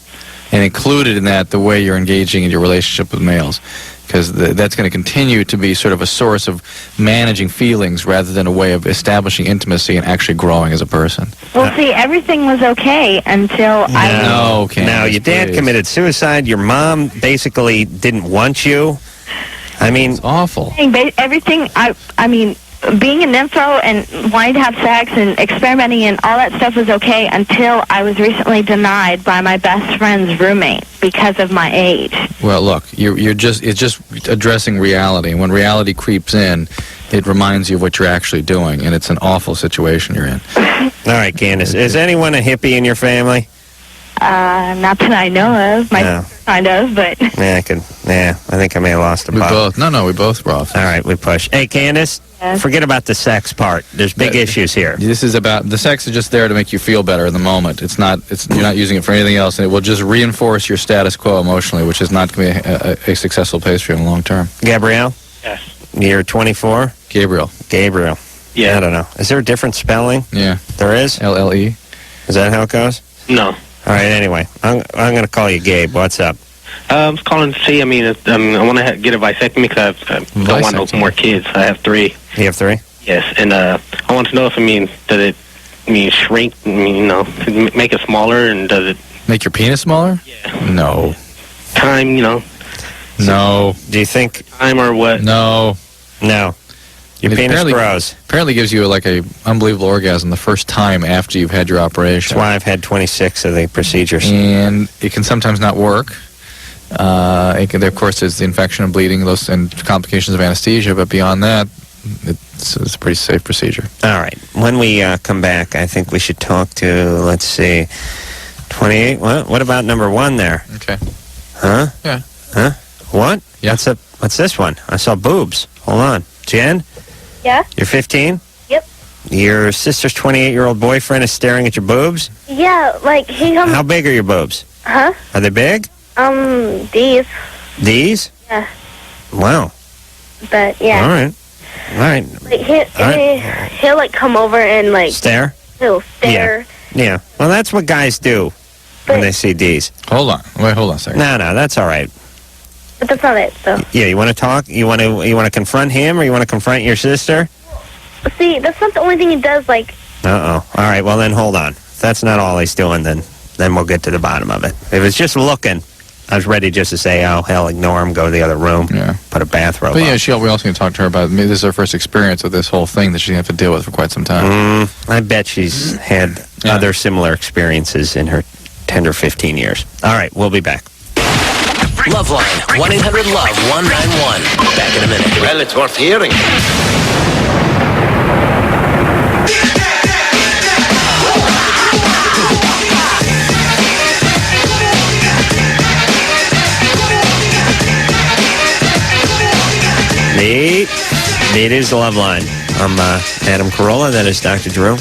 And included in that, the way you're engaging in your relationship with males. Because that's going to continue to be sort of a source of managing feelings rather than a way of establishing intimacy and actually growing as a person. Well, see, everything was okay until I... No, Candace, Now, your dad please. committed suicide. Your mom basically didn't want you. I mean... It's awful. Everything, I mean... Being an nympho and wanting to have sex and experimenting and all that stuff was okay until I was recently denied by my best friend's roommate because of my age. Well, look, it's just addressing reality. And when reality creeps in, it reminds you of what you're actually doing, and it's an awful situation you're in. All right, Candace. Is anyone a hippie in your family? Not that I know of. My kind of, but... I think I may have lost a We buck. both. No, we both were off. All right, we push. Hey, Candace, forget about the sex part. There's big issues here. This is about the sex is just there to make you feel better in the moment. You're not using it for anything else, and it will just reinforce your status quo emotionally, which is not going to be a successful place for you in the long term. Gabrielle? Yes. You're 24? Gabriel. Yeah. I don't know. Is there a different spelling? Yeah. There is? LLE. Is that how it goes? No. All right, anyway. I'm going to call you Gabe. What's up? I was calling to see, I want to get a vasectomy because I don't want no more kids. I have 3. You have 3? Yes, and I want to know if does it shrink, make it smaller, and does it... Make your penis smaller? Yeah. No. Time, No. Do you think? Time or what? No. No. Your penis grows. Apparently gives you like a unbelievable orgasm the first time after you've had your operation. That's why I've had 26 of the procedures. And it can sometimes not work. Of course, there's the infection and bleeding, those and complications of anesthesia. But beyond that, it's a pretty safe procedure. All right. When we come back, I think we should talk to, let's see, 28. What about number 1 there? Okay. Huh? Yeah. Huh? What? Yeah. What's this one? I saw boobs. Hold on. Jen? Yeah? You're 15? Yep. Your sister's 28-year-old boyfriend is staring at your boobs? Yeah, like, he comes... How big are your boobs? Huh? Are they big? These. These? Yeah. Wow. But, yeah. All right. Like, he'll, like, come over and, like... Stare? He'll stare. Yeah. Well, that's what guys do when they see D's. Hold on a second. No, that's all right. But that's not it, so... Yeah, you want to talk? You want to confront him, or you want to confront your sister? See, that's not the only thing he does, like... Uh-oh. All right, well, then hold on. If that's not all he's doing, then we'll get to the bottom of it. If it's just looking, I was ready just to say, oh, hell, ignore him, go to the other room, put a bathrobe But on. yeah, we also need to talk to her about, maybe this is her first experience with this whole thing that she's going to have to deal with for quite some time. I bet she's had other similar experiences in her tender 15 years. All right, we'll be back. Loveline, 1-800-LOVE-191. Back in a minute. Well, it's worth hearing. It is the Loveline. I'm Adam Carolla. That is Dr. Drew.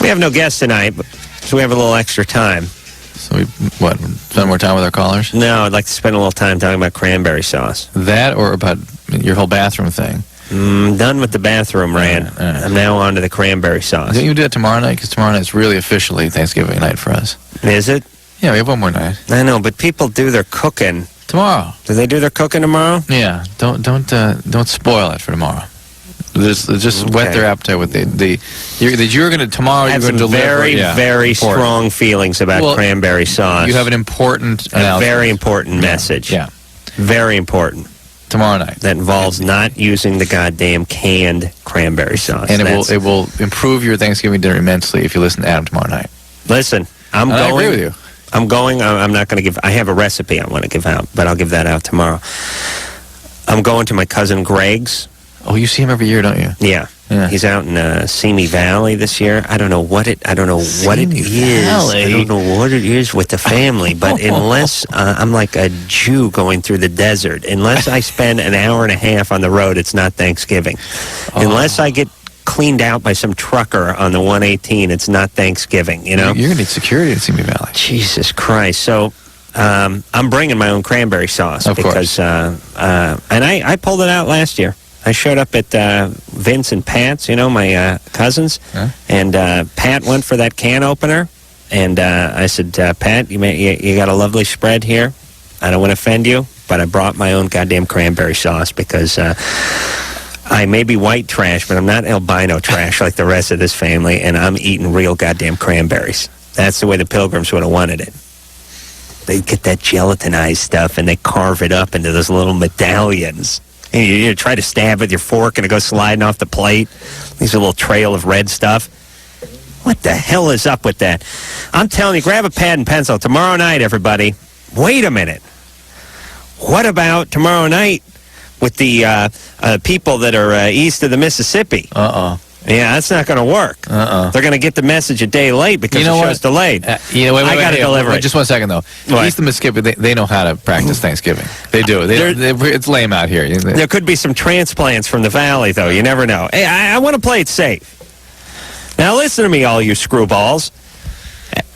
We have no guests tonight, so we have a little extra time. So we, spend more time with our callers? No, I'd like to spend a little time talking about cranberry sauce. That or about your whole bathroom thing? Done with the bathroom rant. Right. I'm now on to the cranberry sauce. Don't you do that tomorrow night? Because tomorrow night's really officially Thanksgiving night for us. Is it? Yeah, we have one more night. I know, but people do their cooking. Tomorrow. Do they do their cooking tomorrow? Yeah. Don't spoil it for tomorrow. Just whet their appetite with you're going to tomorrow. I have you're going to some deliver very strong feelings about cranberry sauce. You have an important announcement. Very important message. Yeah. Very important. Tomorrow night. That involves not using the goddamn canned cranberry sauce. And it will improve your Thanksgiving dinner immensely if you listen to Adam tomorrow night. Listen, I agree with you. I'm not going to give... I have a recipe I want to give out, but I'll give that out tomorrow. I'm going to my cousin Greg's. Oh, you see him every year, don't you? Yeah. He's out in Simi Valley this year. I don't know what it is. I don't know what it is with the family, but unless I'm like a Jew going through the desert, unless I spend an hour and a half on the road, it's not Thanksgiving. Unless I get cleaned out by some trucker on the 118, it's not Thanksgiving, you know? You're going to need security at Simi Valley. Jesus Christ. So I'm bringing my own cranberry sauce. Of course. And I pulled it out last year. I showed up at Vince and Pat's, my cousins, and Pat went for that can opener, and I said, Pat, you got a lovely spread here. I don't want to offend you, but I brought my own goddamn cranberry sauce because I may be white trash, but I'm not albino trash like the rest of this family, and I'm eating real goddamn cranberries. That's the way the Pilgrims would have wanted it. They get that gelatinized stuff, and they carve it up into those little medallions. And you try to stab with your fork, and it goes sliding off the plate. Leaves a little trail of red stuff. What the hell is up with that? I'm telling you, grab a pad and pencil. Tomorrow night, everybody. Wait a minute. What about tomorrow night with the people that are east of the Mississippi? Yeah, that's not going to work. They're going to get the message a day late because the show's delayed. I got to deliver it. Just 1 second, though. East of Mississippi, they know how to practice Thanksgiving. They do. It's lame out here. There could be some transplants from the valley, though. You never know. Hey, I want to play it safe. Now, listen to me, all you screwballs.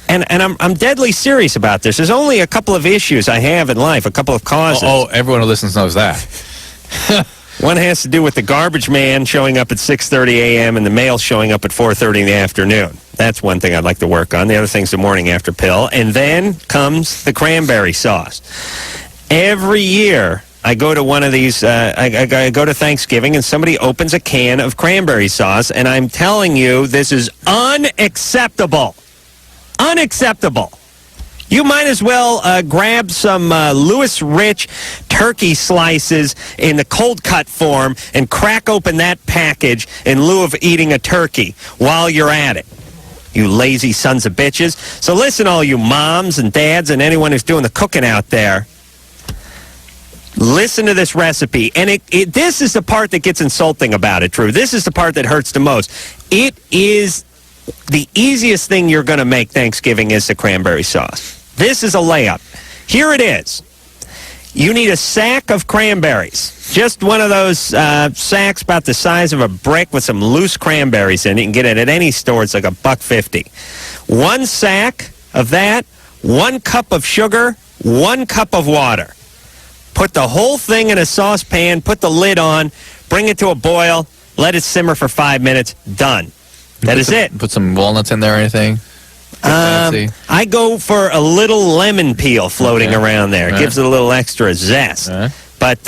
And I'm deadly serious about this. There's only a couple of issues I have in life, a couple of causes. Everyone who listens knows that. One has to do with the garbage man showing up at 6:30 a.m. and the mail showing up at 4:30 in the afternoon. That's one thing I'd like to work on. The other thing's the morning after pill. And then comes the cranberry sauce. Every year, I go to one of these, I go to Thanksgiving, and somebody opens a can of cranberry sauce, and I'm telling you, this is unacceptable. Unacceptable. You might as well grab some Louis Rich turkey slices in the cold cut form and crack open that package in lieu of eating a turkey while you're at it. You lazy sons of bitches. So listen, all you moms and dads and anyone who's doing the cooking out there. Listen to this recipe. And this is the part that gets insulting about it, Drew. This is the part that hurts the most. It is the easiest thing you're going to make Thanksgiving is the cranberry sauce. This is a layup. Here it is. You need a sack of cranberries. Just one of those sacks about the size of a brick with some loose cranberries in it. You can get it at any store. It's like $1.50. 1 sack of that, 1 cup of sugar, 1 cup of water. Put the whole thing in a saucepan, put the lid on, bring it to a boil, let it simmer for 5 minutes. Done. That is it. Put some walnuts in there or anything? I go for a little lemon peel floating around there. It gives it a little extra zest. But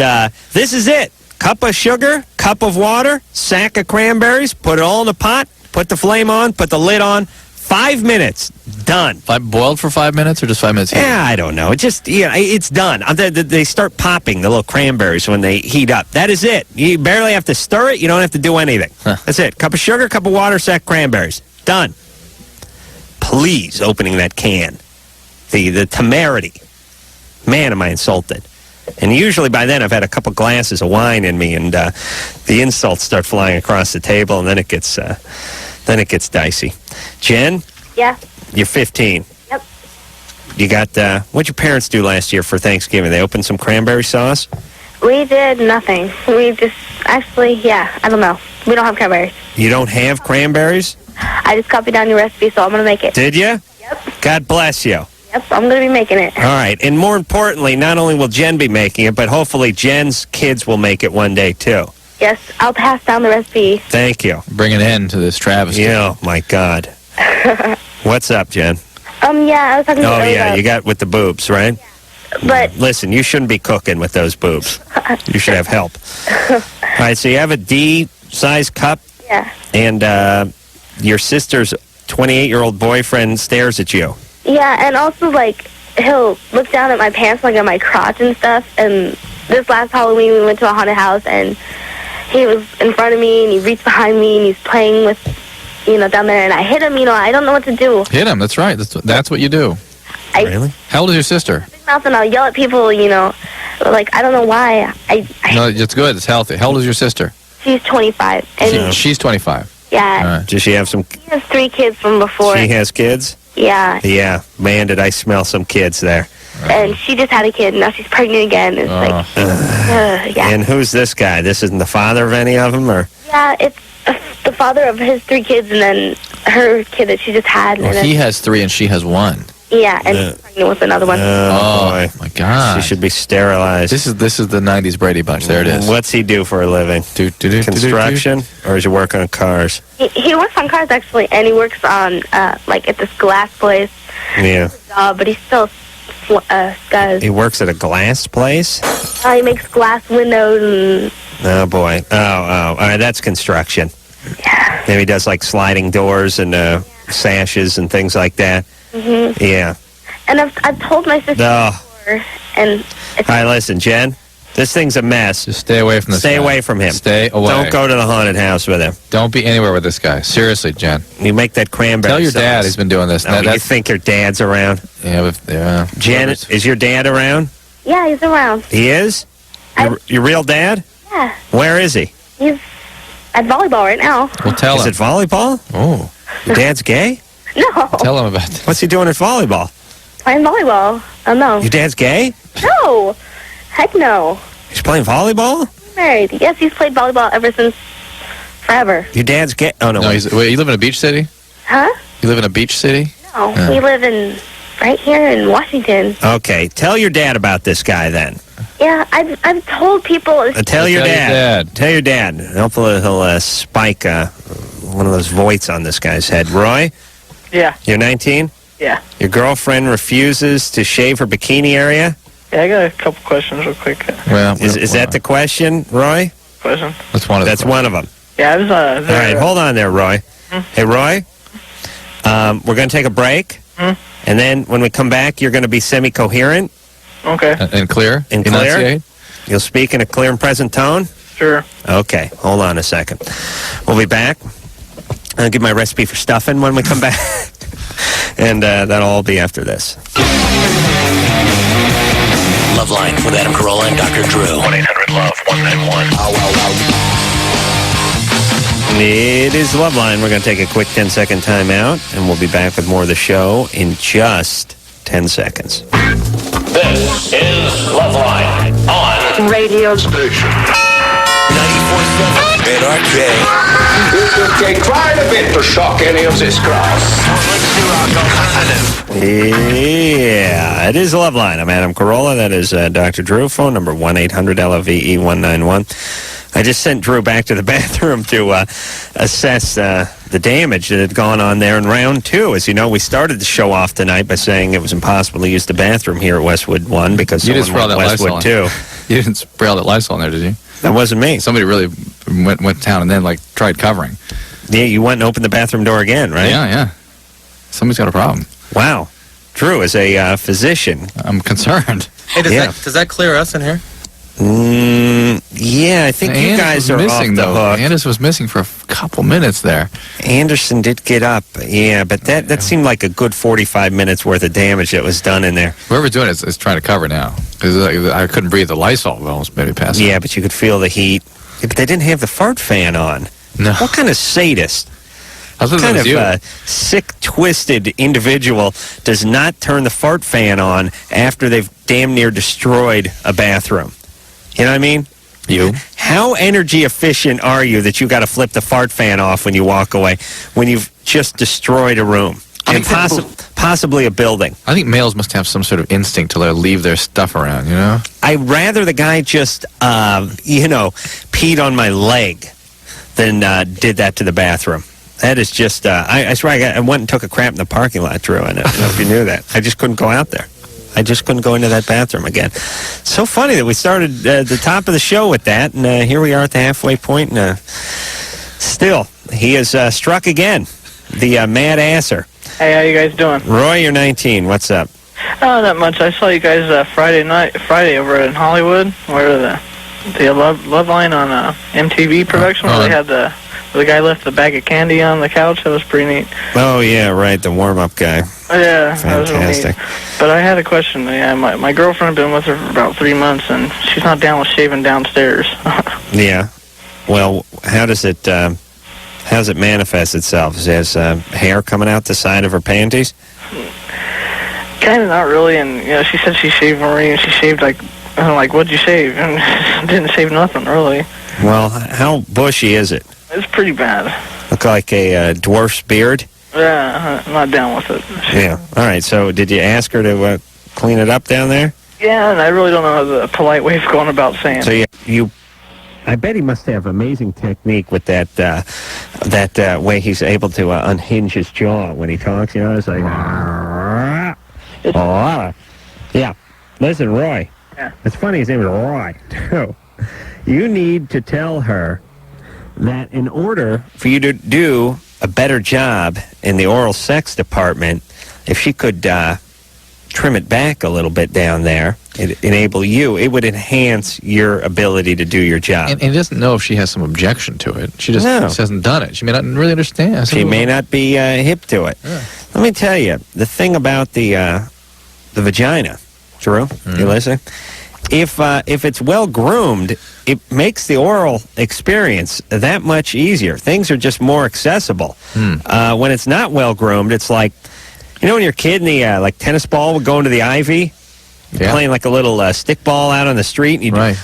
this is it. Cup of sugar, cup of water, sack of cranberries, put it all in a pot, put the flame on, put the lid on. 5 minutes. Done. Boiled for 5 minutes or just 5 minutes? Yeah, I don't know. It just, it's done. They start popping, the little cranberries, when they heat up. That is it. You barely have to stir it. You don't have to do anything. That's it. Cup of sugar, cup of water, sack cranberries. Done. Please, opening that can. The temerity. Man, am I insulted. And usually by then I've had a couple glasses of wine in me, and the insults start flying across the table, and then it gets dicey. Jen? Yeah. You're 15. Yep. You got, what'd your parents do last year for Thanksgiving? They opened some cranberry sauce? We did nothing. We just, actually, I don't know. We don't have cranberries. You don't have cranberries? I just copied down your recipe, so I'm going to make it. Did you? Yep. God bless you. Yep, I'm going to be making it. All right. And more importantly, not only will Jen be making it, but hopefully Jen's kids will make it one day, too. Yes, I'll pass down the recipe. Thank you. Bring an end to this travesty. Yeah, my God. What's up, Jen? I was talking Oh, to yeah, you got with the boobs, right? But listen, you shouldn't be cooking with those boobs. You should have help. All right, so you have a D-size cup. Yeah. And your sister's 28-year-old boyfriend stares at you. Yeah, and also, like, he'll look down at my pants, like, at my crotch and stuff. And this last Halloween, we went to a haunted house, and he was in front of me, and he reached behind me, and he's playing with, down there, and I hit him, I don't know what to do. Hit him, that's right. That's what you do. Really? How old is your sister? Big mouth, and I'll yell at people, like, I don't know why. No, it's good. It's healthy. How old is your sister? She's 25. And she's 25. Yeah. All right. Does she have some... She has 3 kids from before. She has kids? Yeah. Yeah. Man, did I smell some kids there. And she just had a kid, and now she's pregnant again. It's yeah. And who's this guy? This isn't the father of any of them, or? Yeah, it's the father of his 3 kids, and then her kid that she just had. Well, and then, he has 3 and she has 1. Yeah, and she's pregnant with another one. Oh, my God. She should be sterilized. This is the 90s Brady Bunch. There it is. What's he do for a living? Construction? Or does he work on cars? He works on cars, actually, and he works on, like, at this glass place. Yeah. But he's still does. He works at a glass place? He makes glass windows and... Oh, boy. Oh. All right, that's construction. Yeah. Maybe he does, like, sliding doors and sashes and things like that. Mm-hmm. Yeah. And I've told my sister before, and... All right, listen, Jen. This thing's a mess. Just stay away from this Stay guy. away from him. Stay away. Don't go to the haunted house with him. Don't be anywhere with this guy. Seriously, Jen. You make that cranberry Tell your sauce. dad he's been doing this. No, you think your dad's around? Yeah. Jen, is your dad around? Yeah, he's around. He is? Your real dad? Yeah. Where is he? He's at volleyball right now. Well, tell him. Is it volleyball? Oh. Your dad's gay? No. Tell him about this. What's he doing at volleyball? Playing volleyball. Oh, no. Your dad's gay? No. Heck no. He's playing volleyball? He's married. Yes, he's played volleyball ever since forever. Your dad's gay? Oh, no. No, wait, you live in a beach city? Huh? You live in a beach city? No. Yeah. We live right here in Washington. Okay. Tell your dad about this guy then. Yeah, I've told people... Tell your dad. Tell your dad. Hopefully he'll spike one of those voights on this guy's head. Roy? Yeah. You're 19? Yeah. Your girlfriend refuses to shave her bikini area? Yeah, I got a couple questions real quick. Well, Is that the question, Roy? Question? That's one of them. That's one of them. Yeah, I was, All right, hold on there, Roy. Hey, Roy, we're going to take a break. And then when we come back, you're going to be semi-coherent. Okay. And clear? And clear? Enunciate? You'll speak in a clear and present tone? Sure. Okay, hold on a second. We'll be back. I'll give my recipe for stuffing when we come back. And that'll all be after this. Loveline with Adam Carolla and Dr. Drew. 1-800-LOVE-191. It is Loveline. We're going to take a quick 10-second time out, and we'll be back with more of the show in just 10 seconds. This is Loveline on Radio Station 94.7 NRK. It could take quite a bit to shock any of this crowd. Yeah, it is Loveline. I'm Adam Carolla. That is Dr. Drew. Phone number 1-800-LOVE-191. I just sent Drew back to the bathroom to assess the damage that had gone on there in round 2. As you know, we started the show off tonight by saying it was impossible to use the bathroom here at Westwood 1 because You didn't someone spray all went that Lysol Westwood 2. You didn't spray all that Lysol in there, did you? That wasn't me. Somebody really went to town and then, tried covering. Yeah, you went and opened the bathroom door again, right? Yeah. Somebody's got a problem. Wow. Drew, as a physician. I'm concerned. Hey, does that clear us in here? Yeah, I think you guys are missing, off the hook. Anderson was missing for a couple minutes there. Anderson did get up, yeah, but that seemed like a good 45 minutes worth of damage that was done in there. Whoever's doing it is trying to cover now. Because I couldn't breathe. The Lysol almost made me pass out. Yeah, but you could feel the heat. But they didn't have the fart fan on. No. What kind of sadist? What kind of sick, twisted individual does not turn the fart fan on after they've damn near destroyed a bathroom? You know what I mean? You? How energy efficient are you that you got to flip the fart fan off when you walk away, when you've just destroyed a room? And possibly a building. I think males must have some sort of instinct to leave their stuff around, you know? I'd rather the guy just, peed on my leg than did that to the bathroom. That is just, I swear I went and took a crap in the parking lot, Drew. I don't know if you knew that. I just couldn't go out there. I just couldn't go into that bathroom again. So funny that we started at the top of the show with that, and here we are at the halfway point, and still, he has struck again, the mad asser. Hey, how you guys doing? Roy, you're 19. What's up? Oh, not much. I saw you guys Friday over in Hollywood, where the Loveline on MTV production, where they had the guy left the bag of candy on the couch. That was pretty neat. Oh, yeah, right, the warm-up guy. Yeah, fantastic. that was really neat. But I had a question. Yeah, my girlfriend been with her for about 3 months, and she's not down with shaving downstairs. Yeah. Well, how does it manifest itself? Is it hair coming out the side of her panties? Kind of not really, and she said she shaved Marie, and she shaved what'd you shave? And didn't shave nothing really. Well, how bushy is it? It's pretty bad. Look like a dwarf's beard? Yeah, I'm not down with it. Yeah. All right, so did you ask her to clean it up down there? Yeah, and I really don't know the polite way of going about saying so you I bet he must have amazing technique with that way he's able to unhinge his jaw when he talks. You know, it's like, yeah. Listen, Roy. Yeah. It's funny his name is Roy, too. You need to tell her that in order for you to do a better job in the oral sex department, if she could trim it back a little bit down there, it would enhance your ability to do your job. And he doesn't know if she has some objection to it. She just hasn't done it. She may not really understand. She may not be hip to it. Yeah. Let me tell you, the thing about the vagina, Drew, you listening? If it's well groomed, it makes the oral experience that much easier. Things are just more accessible. When it's not well groomed, it's like, you know, when you're a kid and the tennis ball would go into the ivy, playing like a little stick ball out on the street, and you'd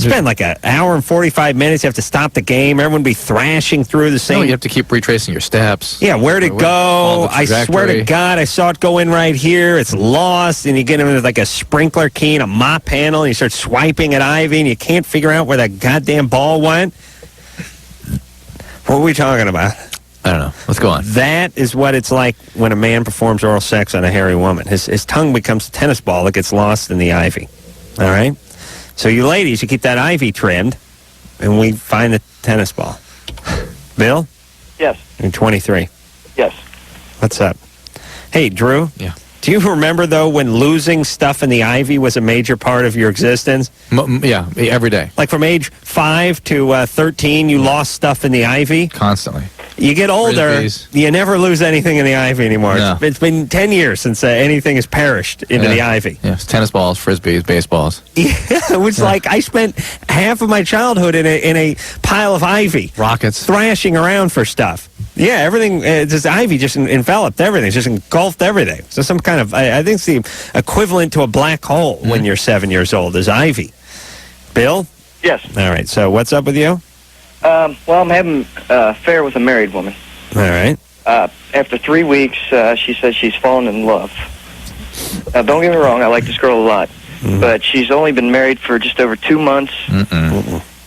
spend like an hour and 45 minutes. You have to stop the game. Everyone would be thrashing through the same. No, you have to keep retracing your steps. Yeah, where'd it go? I swear to God, I saw it go in right here. It's lost, and you get into like a sprinkler key and a mop handle, and you start swiping at ivy, and you can't figure out where that goddamn ball went. What are we talking about? I don't know. Let's go on. That is what it's like when a man performs oral sex on a hairy woman. His tongue becomes a tennis ball that gets lost in the ivy. All right? So you ladies, you keep that ivy trimmed, and we find the tennis ball. Bill? Yes. You're 23. Yes. What's up? Hey, Drew? Yeah. Do you remember, though, when losing stuff in the ivy was a major part of your existence? Yeah, every day. Like from age 5 to 13, you lost stuff in the ivy? Constantly. You get older, Frisbees. you never lose anything in the ivy anymore. No. It's been 10 years since anything has perished into the ivy. Yeah, it's tennis balls, frisbees, baseballs. Yeah, it was like I spent half of my childhood in a pile of ivy. Rockets. Thrashing around for stuff. Yeah, everything, just ivy just enveloped everything, just engulfed everything. So some kind of, I think it's the equivalent to a black hole when you're 7 years old is ivy. Bill? Yes. All right, so what's up with you? Well, I'm having an affair with a married woman. All right. After 3 weeks, she says she's fallen in love. Now, don't get me wrong, I like this girl a lot. But she's only been married for just over 2 months.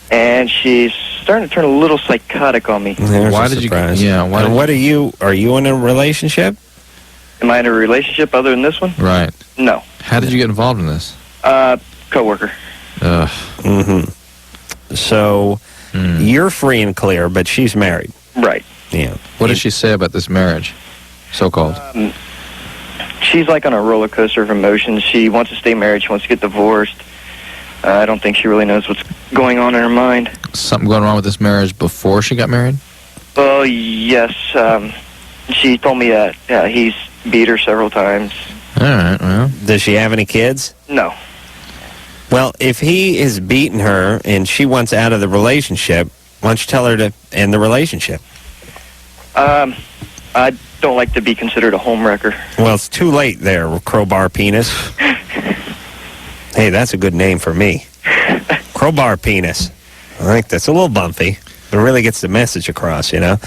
And she's starting to turn a little psychotic on me. There's Why a did surprise. you? Yeah. Why? And what are you in a relationship? Am I in a relationship other than this one? Right. No. How did you get involved in this? Coworker. Ugh. So you're free and clear, but she's married. Right. Yeah. What does she say about this marriage? So-called. She's like on a roller coaster of emotions. She wants to stay married. She wants to get divorced. I don't think she really knows what's going on in her mind. Something going wrong with this marriage before she got married? Well, yes. She told me that he's beat her several times. All right, well. Does she have any kids? No. Well, if he is beating her and she wants out of the relationship, why don't you tell her to end the relationship? I don't like to be considered a homewrecker. Well, it's too late there, crowbar penis. Hey, that's a good name for me. Crowbar penis. I think that's a little bumpy, but it really gets the message across, you know?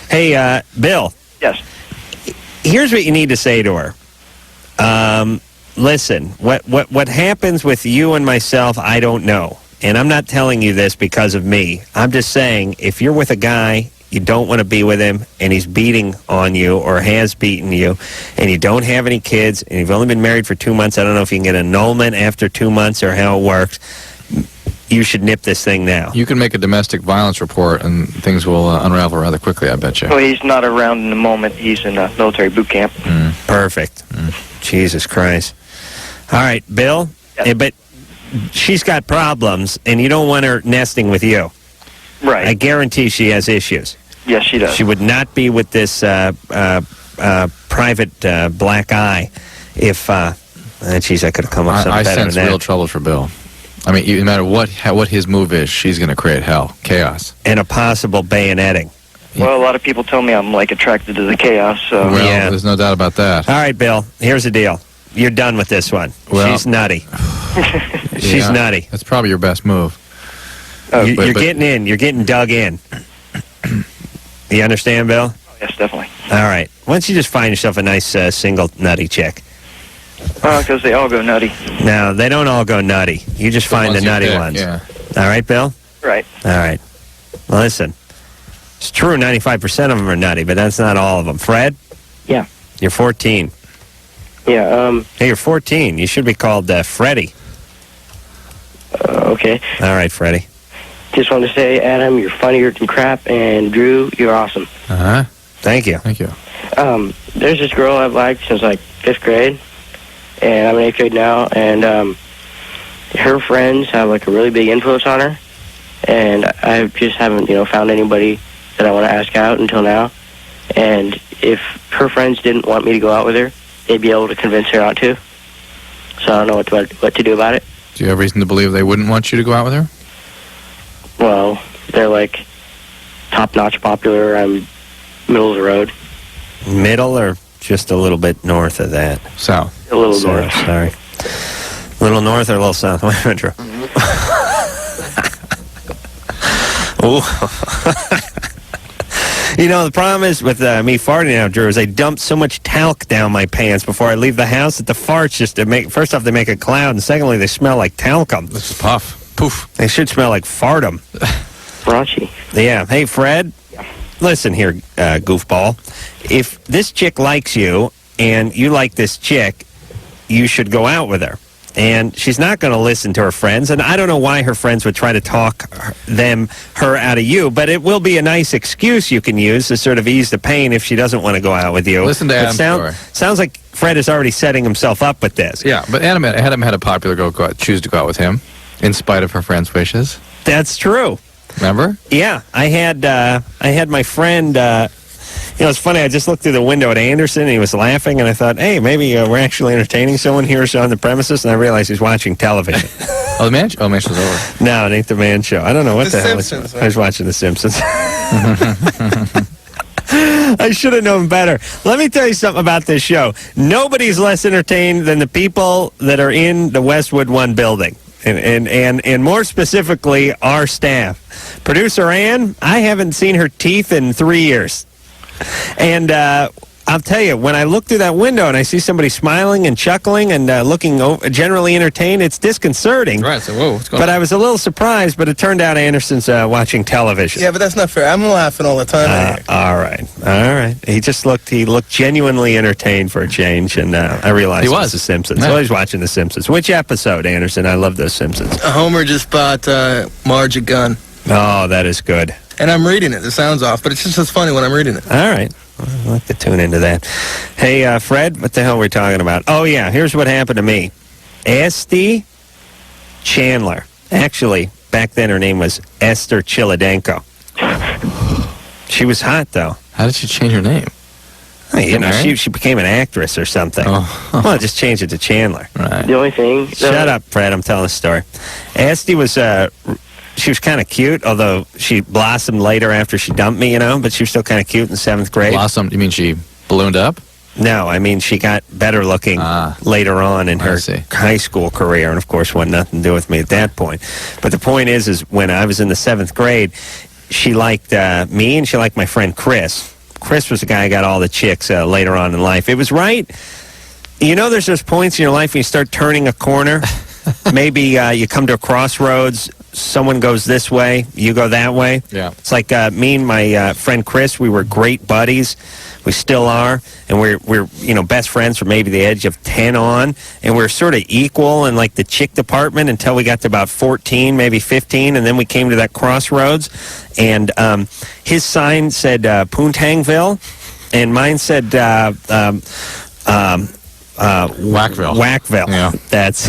Hey, Bill. Yes. Here's what you need to say to her. Listen, what happens with you and myself, I don't know. And I'm not telling you this because of me. I'm just saying, if you're with a guy, you don't want to be with him, and he's beating on you or has beaten you, and you don't have any kids, and you've only been married for 2 months, I don't know if you can get annulment after 2 months or how it works, you should nip this thing now. You can make a domestic violence report, and things will unravel rather quickly, I bet you. Well, he's not around in the moment. He's in a military boot camp. Perfect. Jesus Christ. All right, Bill, but she's got problems, and you don't want her nesting with you. Right. I guarantee she has issues. Yes, she does. She would not be with this private black eye if, geez, I could have come up with something I better sense than real that. trouble for Bill. I mean, no matter what his move is, she's going to create hell, chaos. And a possible bayoneting. Well, a lot of people tell me I'm, like, attracted to the chaos, so... Well, Yeah. there's no doubt about that. All right, Bill, here's the deal. You're done with this one. Well- She's nutty. She's Yeah, nutty. That's probably your best move. You're getting in. You're getting dug in. You understand, Bill? Yes, definitely. All right. Why don't you just find yourself a nice single nutty chick? Because they all go nutty. No, they don't all go nutty. You just find the ones you nutty pick, ones. yeah. All right, Bill? Right. All right. Well, listen. It's true 95% of them are nutty, but that's not all of them. Fred? Yeah. You're 14. Yeah, Hey, you're 14. You should be called Freddie. okay. All right, Freddie. Just wanted to say, Adam, you're funnier than crap, and Drew, you're awesome. Uh-huh. Thank you. Thank you. There's this girl I've liked since, like, 5th grade, and I'm in 8th grade now, and her friends have, like, a really big influence on her, and I just haven't, found anybody that I want to ask out until now, and if her friends didn't want me to go out with her, they'd be able to convince her not to, so I don't know what to do about it. Do you have reason to believe they wouldn't want you to go out with her? Well, they're, like, top-notch popular. I'm middle of the road. Middle or just a little bit north of that? South. A little South, north. sorry. A little north or a little south? Wait a minute, Drew. Ooh. The problem is with me farting now, Drew, is I dump so much talc down my pants before I leave the house that the farts first off, they make a cloud, and secondly, they smell like talcum. This is puff. Poof. They should smell like fartum. Raunchy. Yeah. Hey, Fred. Yeah. Listen here, goofball. If this chick likes you and you like this chick, you should go out with her. And she's not going to listen to her friends, and I don't know why her friends would try to talk her out of you, but it will be a nice excuse you can use to sort of ease the pain if she doesn't want to go out with you. Listen to Adam's story. Sounds like Fred is already setting himself up with this. Yeah, but Adam had a popular girl choose to go out with him, in spite of her friend's wishes. That's true. Remember? Yeah, I had my friend. It's funny. I just looked through the window at Anderson, and he was laughing, and I thought, hey, maybe we're actually entertaining someone here on the premises, and I realized he's watching television. Oh, the man show? Oh, man show's over. No, it ain't the man show. I don't know what the hell. Simpsons, I was watching The Simpsons. I should have known better. Let me tell you something about this show. Nobody's less entertained than the people that are in the Westwood One building. And more specifically, our staff. Producer Ann, I haven't seen her teeth in 3 years. And I'll tell you, when I look through that window and I see somebody smiling and chuckling and looking generally entertained, it's disconcerting. Right, so whoa, what's going on? But I was a little surprised, but it turned out Anderson's watching television. Yeah, but that's not fair. I'm laughing all the time. All right. He looked genuinely entertained for a change, and I realized he it was The Simpsons. Yeah. So he's watching The Simpsons. Which episode, Anderson? I love those Simpsons. Homer just bought Marge a gun. Oh, that is good. And I'm reading it. It sounds off, but it's just as funny when I'm reading it. All right. I'll have to tune into that. Hey, Fred, what the hell are we talking about? Oh, yeah, here's what happened to me. Esty Chandler. Actually, back then her name was Esther Chiladenko. She was hot, though. How did she change her name? She became an actress or something. Oh. Well, just change it to Chandler. Right. The only thing... Shut up, Fred. I'm telling a story. Esty was... she was kind of cute, although she blossomed later after she dumped me, but she was still kind of cute in 7th grade. Blossomed? You mean she ballooned up? No, I mean she got better looking later on in her high school career, and of course wanted nothing to do with me at that point. But the point is when I was in the 7th grade, she liked me and she liked my friend Chris. Chris was the guy who got all the chicks later on in life. It was right. There's those points in your life when you start turning a corner. Maybe you come to a crossroads. Someone goes this way, you go that way. Yeah. It's like me and my friend Chris, we were great buddies. We still are. And we're best friends from maybe the age of 10 on. And we're sort of equal in like the chick department until we got to about 14, maybe 15. And then we came to that crossroads. And his sign said Poontangville. And mine said Whackville. Whackville. Yeah. That's...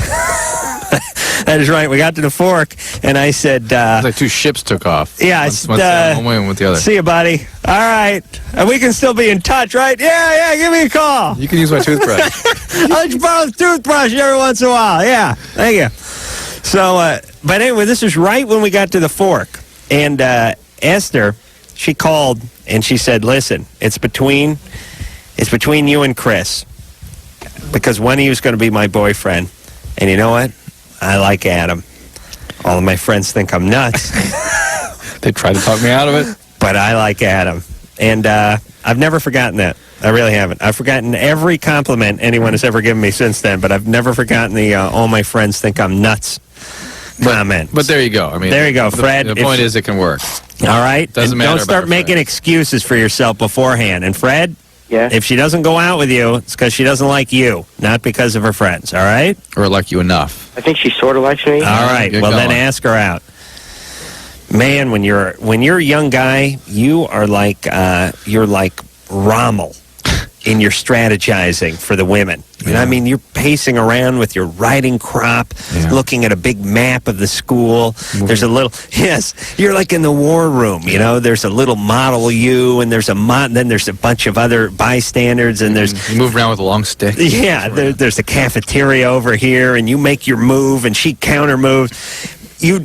That is right. We got to the fork, and I said... it's like two ships took off. Yeah. One way and with the other. See you, buddy. All right. And we can still be in touch, right? Yeah, give me a call. You can use my toothbrush. I'll let you borrow the toothbrush every once in a while. Yeah, thank you. So, but anyway, this is right when we got to the fork. And Esther, she called, and she said, listen, it's between you and Chris, because one of you is going to be my boyfriend. And you know what? I like Adam. All of my friends think I'm nuts. They tried to talk me out of it. But I like Adam. And I've never forgotten that. I really haven't. I've forgotten every compliment anyone has ever given me since then, but I've never forgotten the all my friends think I'm nuts comment. But there you go. I mean, there you go, Fred. The point is it can work. All right? Doesn't matter. Don't start making excuses for yourself beforehand. And Fred? Yeah? If she doesn't go out with you, it's because she doesn't like you, not because of her friends, all right? Or like you enough. I think she sort of likes me. All right, well then ask her out. Man, when you're a young guy, you're like Rommel in your strategizing for the women. You know what I mean? You're pacing around with your riding crop, looking at a big map of the school. There's a little, you're like in the war room, there's a little model you, and then there's a bunch of other bystanders, and you move around with a long stick. Yeah, there's a cafeteria over here, and you make your move, and she counter moves. You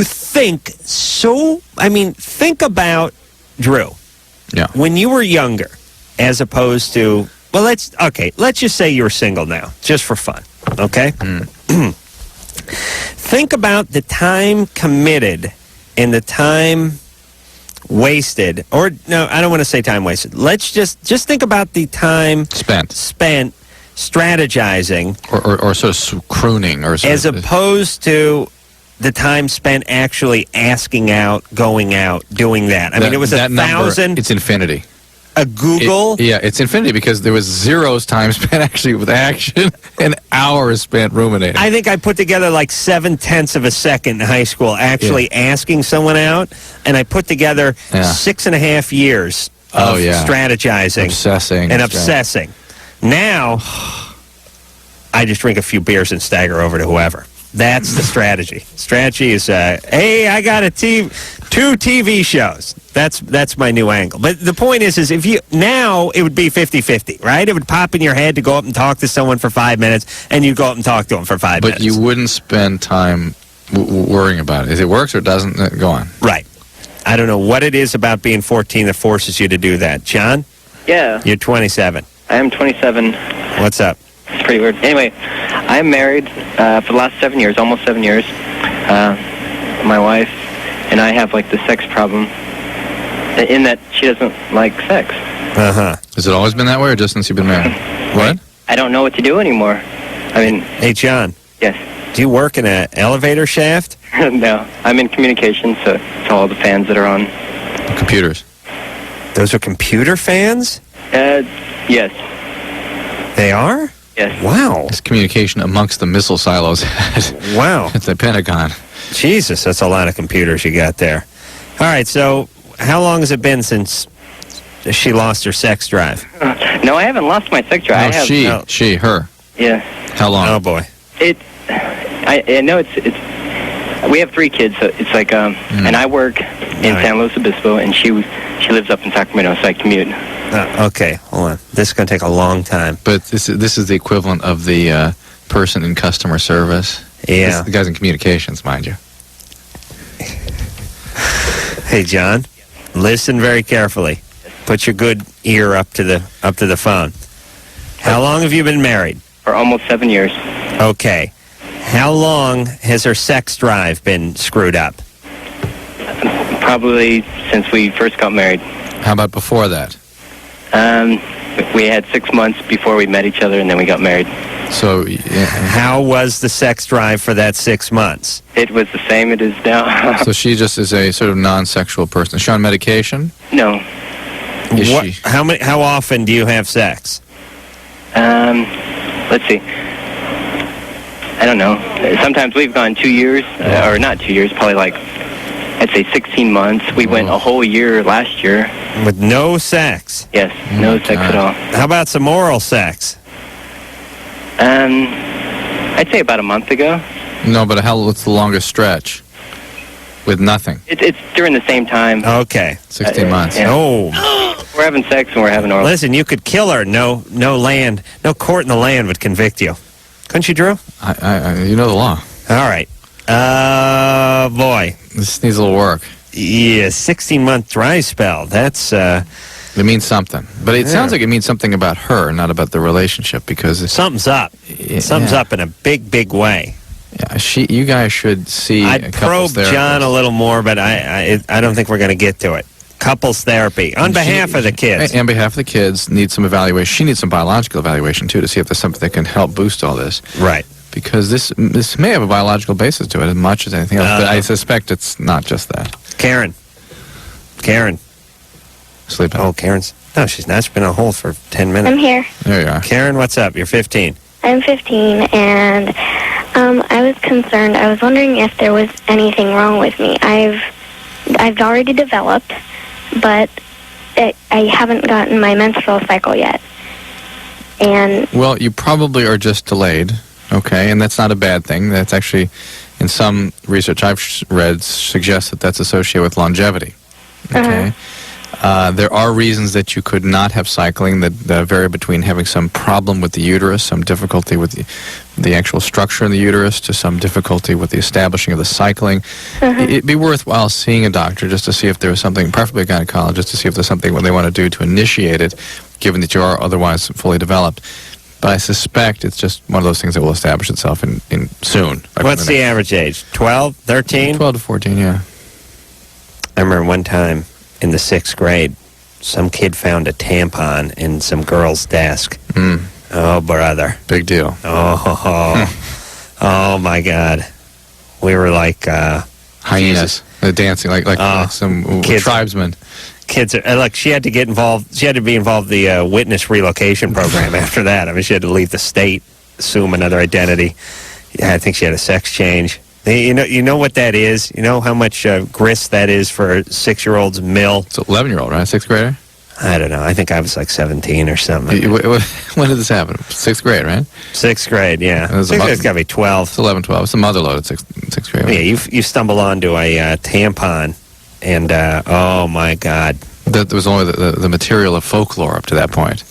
think think about Drew. Yeah. When you were younger, as opposed to, let's just say you're single now, just for fun, okay? Think about the time committed and the time wasted, or no, I don't want to say time wasted. Let's just think about the time spent strategizing, or sort of crooning, or as opposed to the time spent actually asking out, going out, doing that. I mean, it was 1,000. It's infinity. a Google? It's infinity because there was zeros time spent actually with action and hours spent ruminating. I think I put together like 7/10 of a second in high school actually asking someone out, and I put together 6.5 years of strategizing. Obsessing. Now, I just drink a few beers and stagger over to whoever. That's the strategy. Strategy is, hey, I got 2 TV shows. That's my new angle. But the point is if you, now it would be 50-50, right? It would pop in your head to go up and talk to someone for 5 minutes, and you go up and talk to them for 5 minutes. But you wouldn't spend time worrying about it. If it works or it doesn't, go on. Right. I don't know what it is about being 14 that forces you to do that. John? Yeah. You're 27. I am 27. What's up? It's pretty weird. Anyway, I'm married for the last 7 years, almost 7 years. My wife and I have like the sex problem in that she doesn't like sex. Has it always been that way or just since you've been married? What? I don't know what to do anymore. I mean... Hey, John. Yes? Do you work in an elevator shaft? No. I'm in communications, so it's all the fans that are on. Computers. Those are computer fans? Yes. They are? Yes. Wow. It's communication amongst the missile silos wow. at the Pentagon. Jesus, that's a lot of computers you got there. All right, so how long has it been since she lost her sex drive? No, I haven't lost my sex drive. No, she, her. Yeah. How long? Oh, boy. I know it's we have 3 kids, so it's like, and I work in San Luis Obispo, and she lives up in Sacramento, so I commute. Okay, hold on. This is going to take a long time. But this is the equivalent of the person in customer service. Yeah. The guy's in communications, mind you. Hey, John, listen very carefully. Put your good ear up to the phone. How long have you been married? For almost 7 years. Okay. How long has her sex drive been screwed up? Probably since we first got married. How about before that? We had 6 months before we met each other, and then we got married. So, how was the sex drive for that 6 months? It was the same it is now. So she just is a sort of non-sexual person. Is she on medication? No. Is she? How often do you have sex? Let's see. I don't know. Sometimes we've gone 2 years, or not 2 years, probably like, I'd say 16 months. We went a whole year last year. With no sex? Yes, no sex at all. How about some oral sex? I'd say about a month ago. No, but what's the longest stretch? With nothing? It's during the same time. Okay. 16 months. Yeah. Oh. We're having sex and we're having oral. Listen, you could kill her. No court in the land would convict you. Couldn't you, Drew? You know the law. All right. Boy. This needs a little work. Yeah, 16-month dry spell. That's, It means something. But it sounds like it means something about her, not about the relationship, because... Something's up. Something's up in a big, big way. Yeah, you guys should see I'd probe John a little more, but I don't think we're going to get to it. Couples therapy. On behalf of the kids. On behalf of the kids, need some evaluation. She needs some biological evaluation, too, to see if there's something that can help boost all this. Right. Because this may have a biological basis to it as much as anything else, but I suspect it's not just that. Karen. Sleeping. Oh, Karen's... No, she's not. She's been on hold for 10 minutes. I'm here. There you are. Karen, what's up? You're 15. I'm 15, and I was concerned. I was wondering if there was anything wrong with me. I've already developed, but I haven't gotten my menstrual cycle yet. And well, you probably are just delayed, okay, and that's not a bad thing. That's actually, in some research I've read, suggests that that's associated with longevity. Okay. There are reasons that you could not have cycling that vary between having some problem with the uterus, some difficulty with the actual structure in the uterus, to some difficulty with the establishing of the cycling. It'd be worthwhile seeing a doctor just to see if there's something, preferably a gynecologist, to see if there's something they want to do to initiate it, given that you are otherwise fully developed. But I suspect it's just one of those things that will establish itself in soon. What's the average age? 12, 13? 12 to 14, yeah. I remember one time in the 6th grade, some kid found a tampon in some girl's desk. Oh, brother. Big deal. Oh, my God. We were like... hyenas. They're dancing like some kids, tribesmen. kids are like she had to get involved. She had to be involved in the witness relocation program after that. I mean, she had to leave the state, assume another identity. Yeah, I think she had a sex change. You know what that is? You know how much grist that is for a 6-year-old's mill? It's an 11-year-old, right? 6th grader? I don't know. I think I was like 17 or something. When did this happen? 6th grade, right? 6th grade, yeah. It's got to be 12. It's 11, 12. It's a mother load at 6th grade. Yeah, you stumble onto a tampon, and oh my God. That was only the material of folklore up to that point.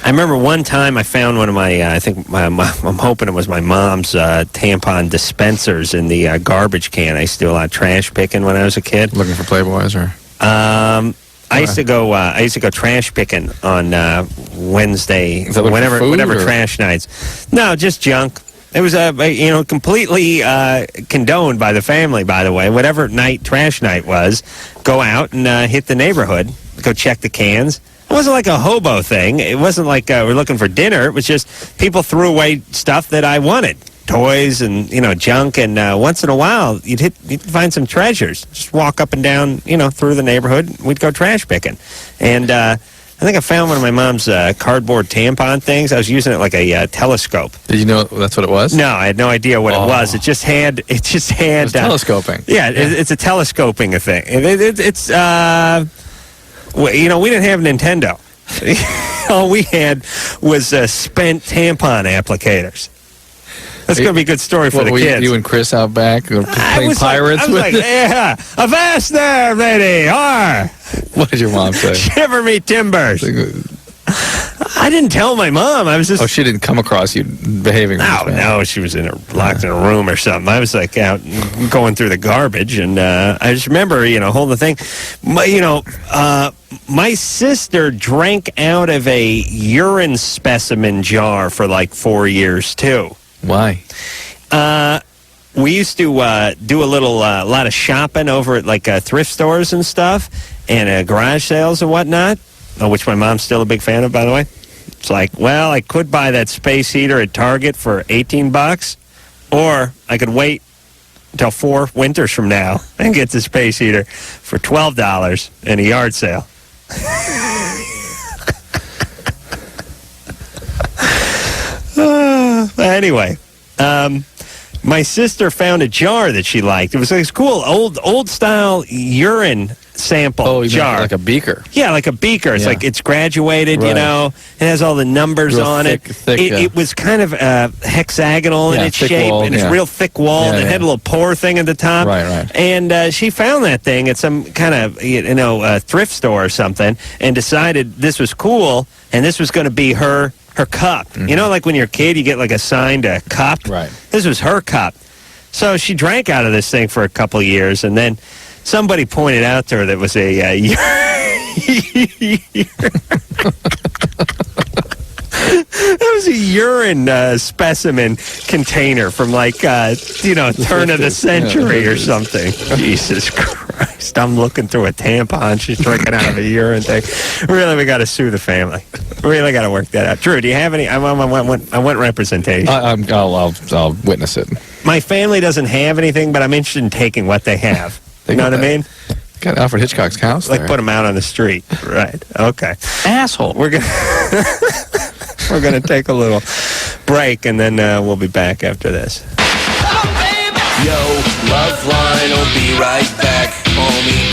I remember one time I found one of my, I'm hoping it was my mom's tampon dispensers in the garbage can. I used to do a lot of trash picking when I was a kid. Looking for Playboys or? I used to go trash picking on Wednesday, whenever whenever trash nights. No, just junk. It was completely condoned by the family. By the way, whatever trash night was, go out and hit the neighborhood, go check the cans. It wasn't like a hobo thing. It wasn't like we're looking for dinner. It was just people threw away stuff that I wanted. Toys and junk, and once in a while you'd find some treasures. Just walk up and down through the neighborhood. We'd go trash picking, and I think I found one of my mom's cardboard tampon things. I was using it like a telescope. Did you know that's what it was? No, I had no idea what it was. It just had It was telescoping. Yeah, it's a telescoping thing. We didn't have Nintendo. All we had was spent tampon applicators. That's going to be a good story for the kids. You and Chris out back playing pirates? I was like, yeah, avast there, lady, R. What did your mom say? Shiver me timbers. I didn't tell my mom. I was just... Oh, she didn't come across you behaving. No, she was locked in a room or something. I was like out going through the garbage, and I just remember, holding the thing. My sister drank out of a urine specimen jar for like 4 years, too. Why? We used to do a lot of shopping over at like thrift stores and stuff, and garage sales and whatnot, which my mom's still a big fan of, by the way. It's like, well, I could buy that space heater at Target for $18, or I could wait until 4 winters from now and get the space heater for $12 in a yard sale. Anyway, my sister found a jar that she liked. It was like cool old style urine sample jar, like a beaker. Yeah, like a beaker. It's like it's graduated. Right. It has all the numbers real on thick, it. It was kind of hexagonal in its shape, walled, and it's real thick walled. It had a little pour thing at the top. Right. And she found that thing at some kind of thrift store or something, and decided this was cool, and this was going to be her cup. Mm-hmm. Like when you're a kid, you get like assigned a cup. Right. This was her cup. So she drank out of this thing for a couple of years, and then somebody pointed out to her that it was a it was a urine specimen container from like turn of the century or something. Jesus Christ! I'm looking through a tampon. She's drinking out of a urine thing. Really, we got to sue the family. Really got to work that out. Drew, do you have any? I want representation. I'll witness it. My family doesn't have anything, but I'm interested in taking what they have. You know what I mean? Got Alfred Hitchcock's house. Like put them out on the street. Right. Okay. Asshole. We're gonna take a little break, and then we'll be back after this. Yo, Loveline will be right back, homie.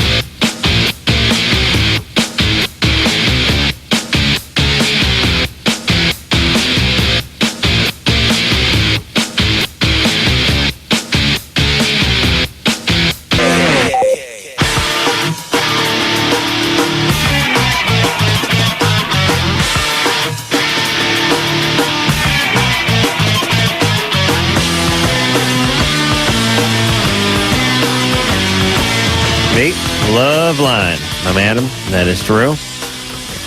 Loveline. I'm Adam. That is Drew.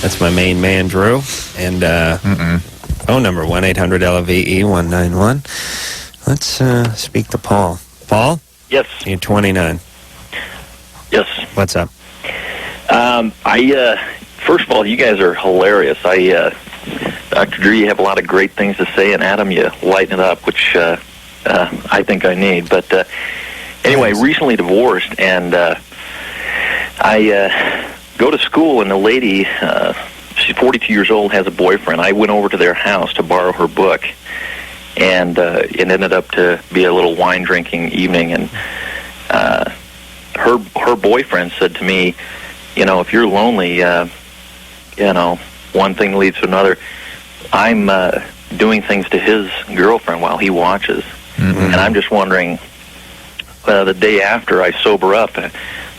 That's my main man, Drew. And phone number 1-800-LOVE-191. Let's speak to Paul. Paul? Yes. You're 29. Yes. What's up? First of all, you guys are hilarious. Dr. Drew, you have a lot of great things to say, and Adam, you lighten it up, which I think I need. But anyway, recently divorced, and I go to school, and the lady, she's 42 years old, has a boyfriend. I went over to their house to borrow her book, and it ended up to be a little wine-drinking evening, and her boyfriend said to me, if you're lonely, one thing leads to another. I'm doing things to his girlfriend while he watches. And I'm just wondering, the day after I sober up,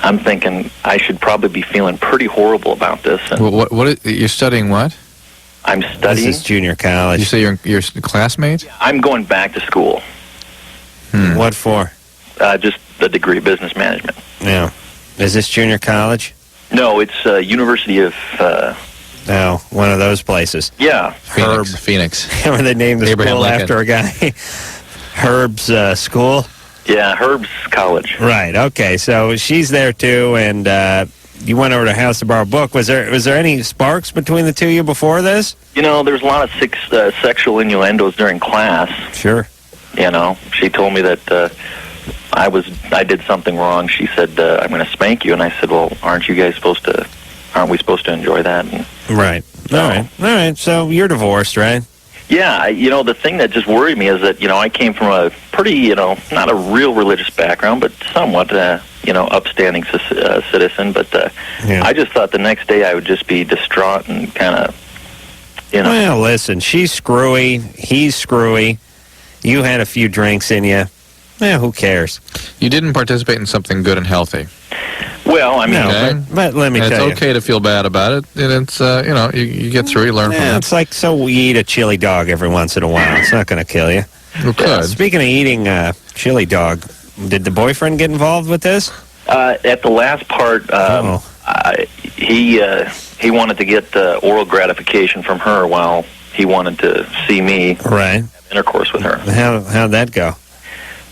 I'm thinking I should probably be feeling pretty horrible about this. And You're studying what? I'm studying. This is junior college. You say you're a classmate? I'm going back to school. What for? Just the degree of business management. Yeah. Is this junior college? No, it's University of... one of those places. Yeah. Phoenix. Remember they named the Abraham school Lincoln. after a guy? Herb's school? Yeah, Herb's college. Right, okay. So she's there too, and you went over to her house to borrow a book. Was there any sparks between the two of you before this? There's a lot of sexual innuendos during class. Sure. She told me that I did something wrong. She said, I'm going to spank you. And I said, well, aren't we supposed to enjoy that? And, right. All right. So you're divorced, right? Yeah. The thing that just worried me is that, I came from a pretty, not a real religious background, but somewhat, upstanding citizen. But I just thought the next day I would just be distraught and kind of, Well, listen, she's screwy. He's screwy. You had a few drinks in you. Yeah, who cares? You didn't participate in something good and healthy. Well, I mean... No, but let me tell you. It's okay to feel bad about it. And it's, you get through, you learn from it. It's like, we eat a chili dog every once in a while. It's not going to kill you. It could. Speaking of eating chili dog, did the boyfriend get involved with this? At the last part, he wanted to get oral gratification from her while he wanted to see me have intercourse with her. How'd that go?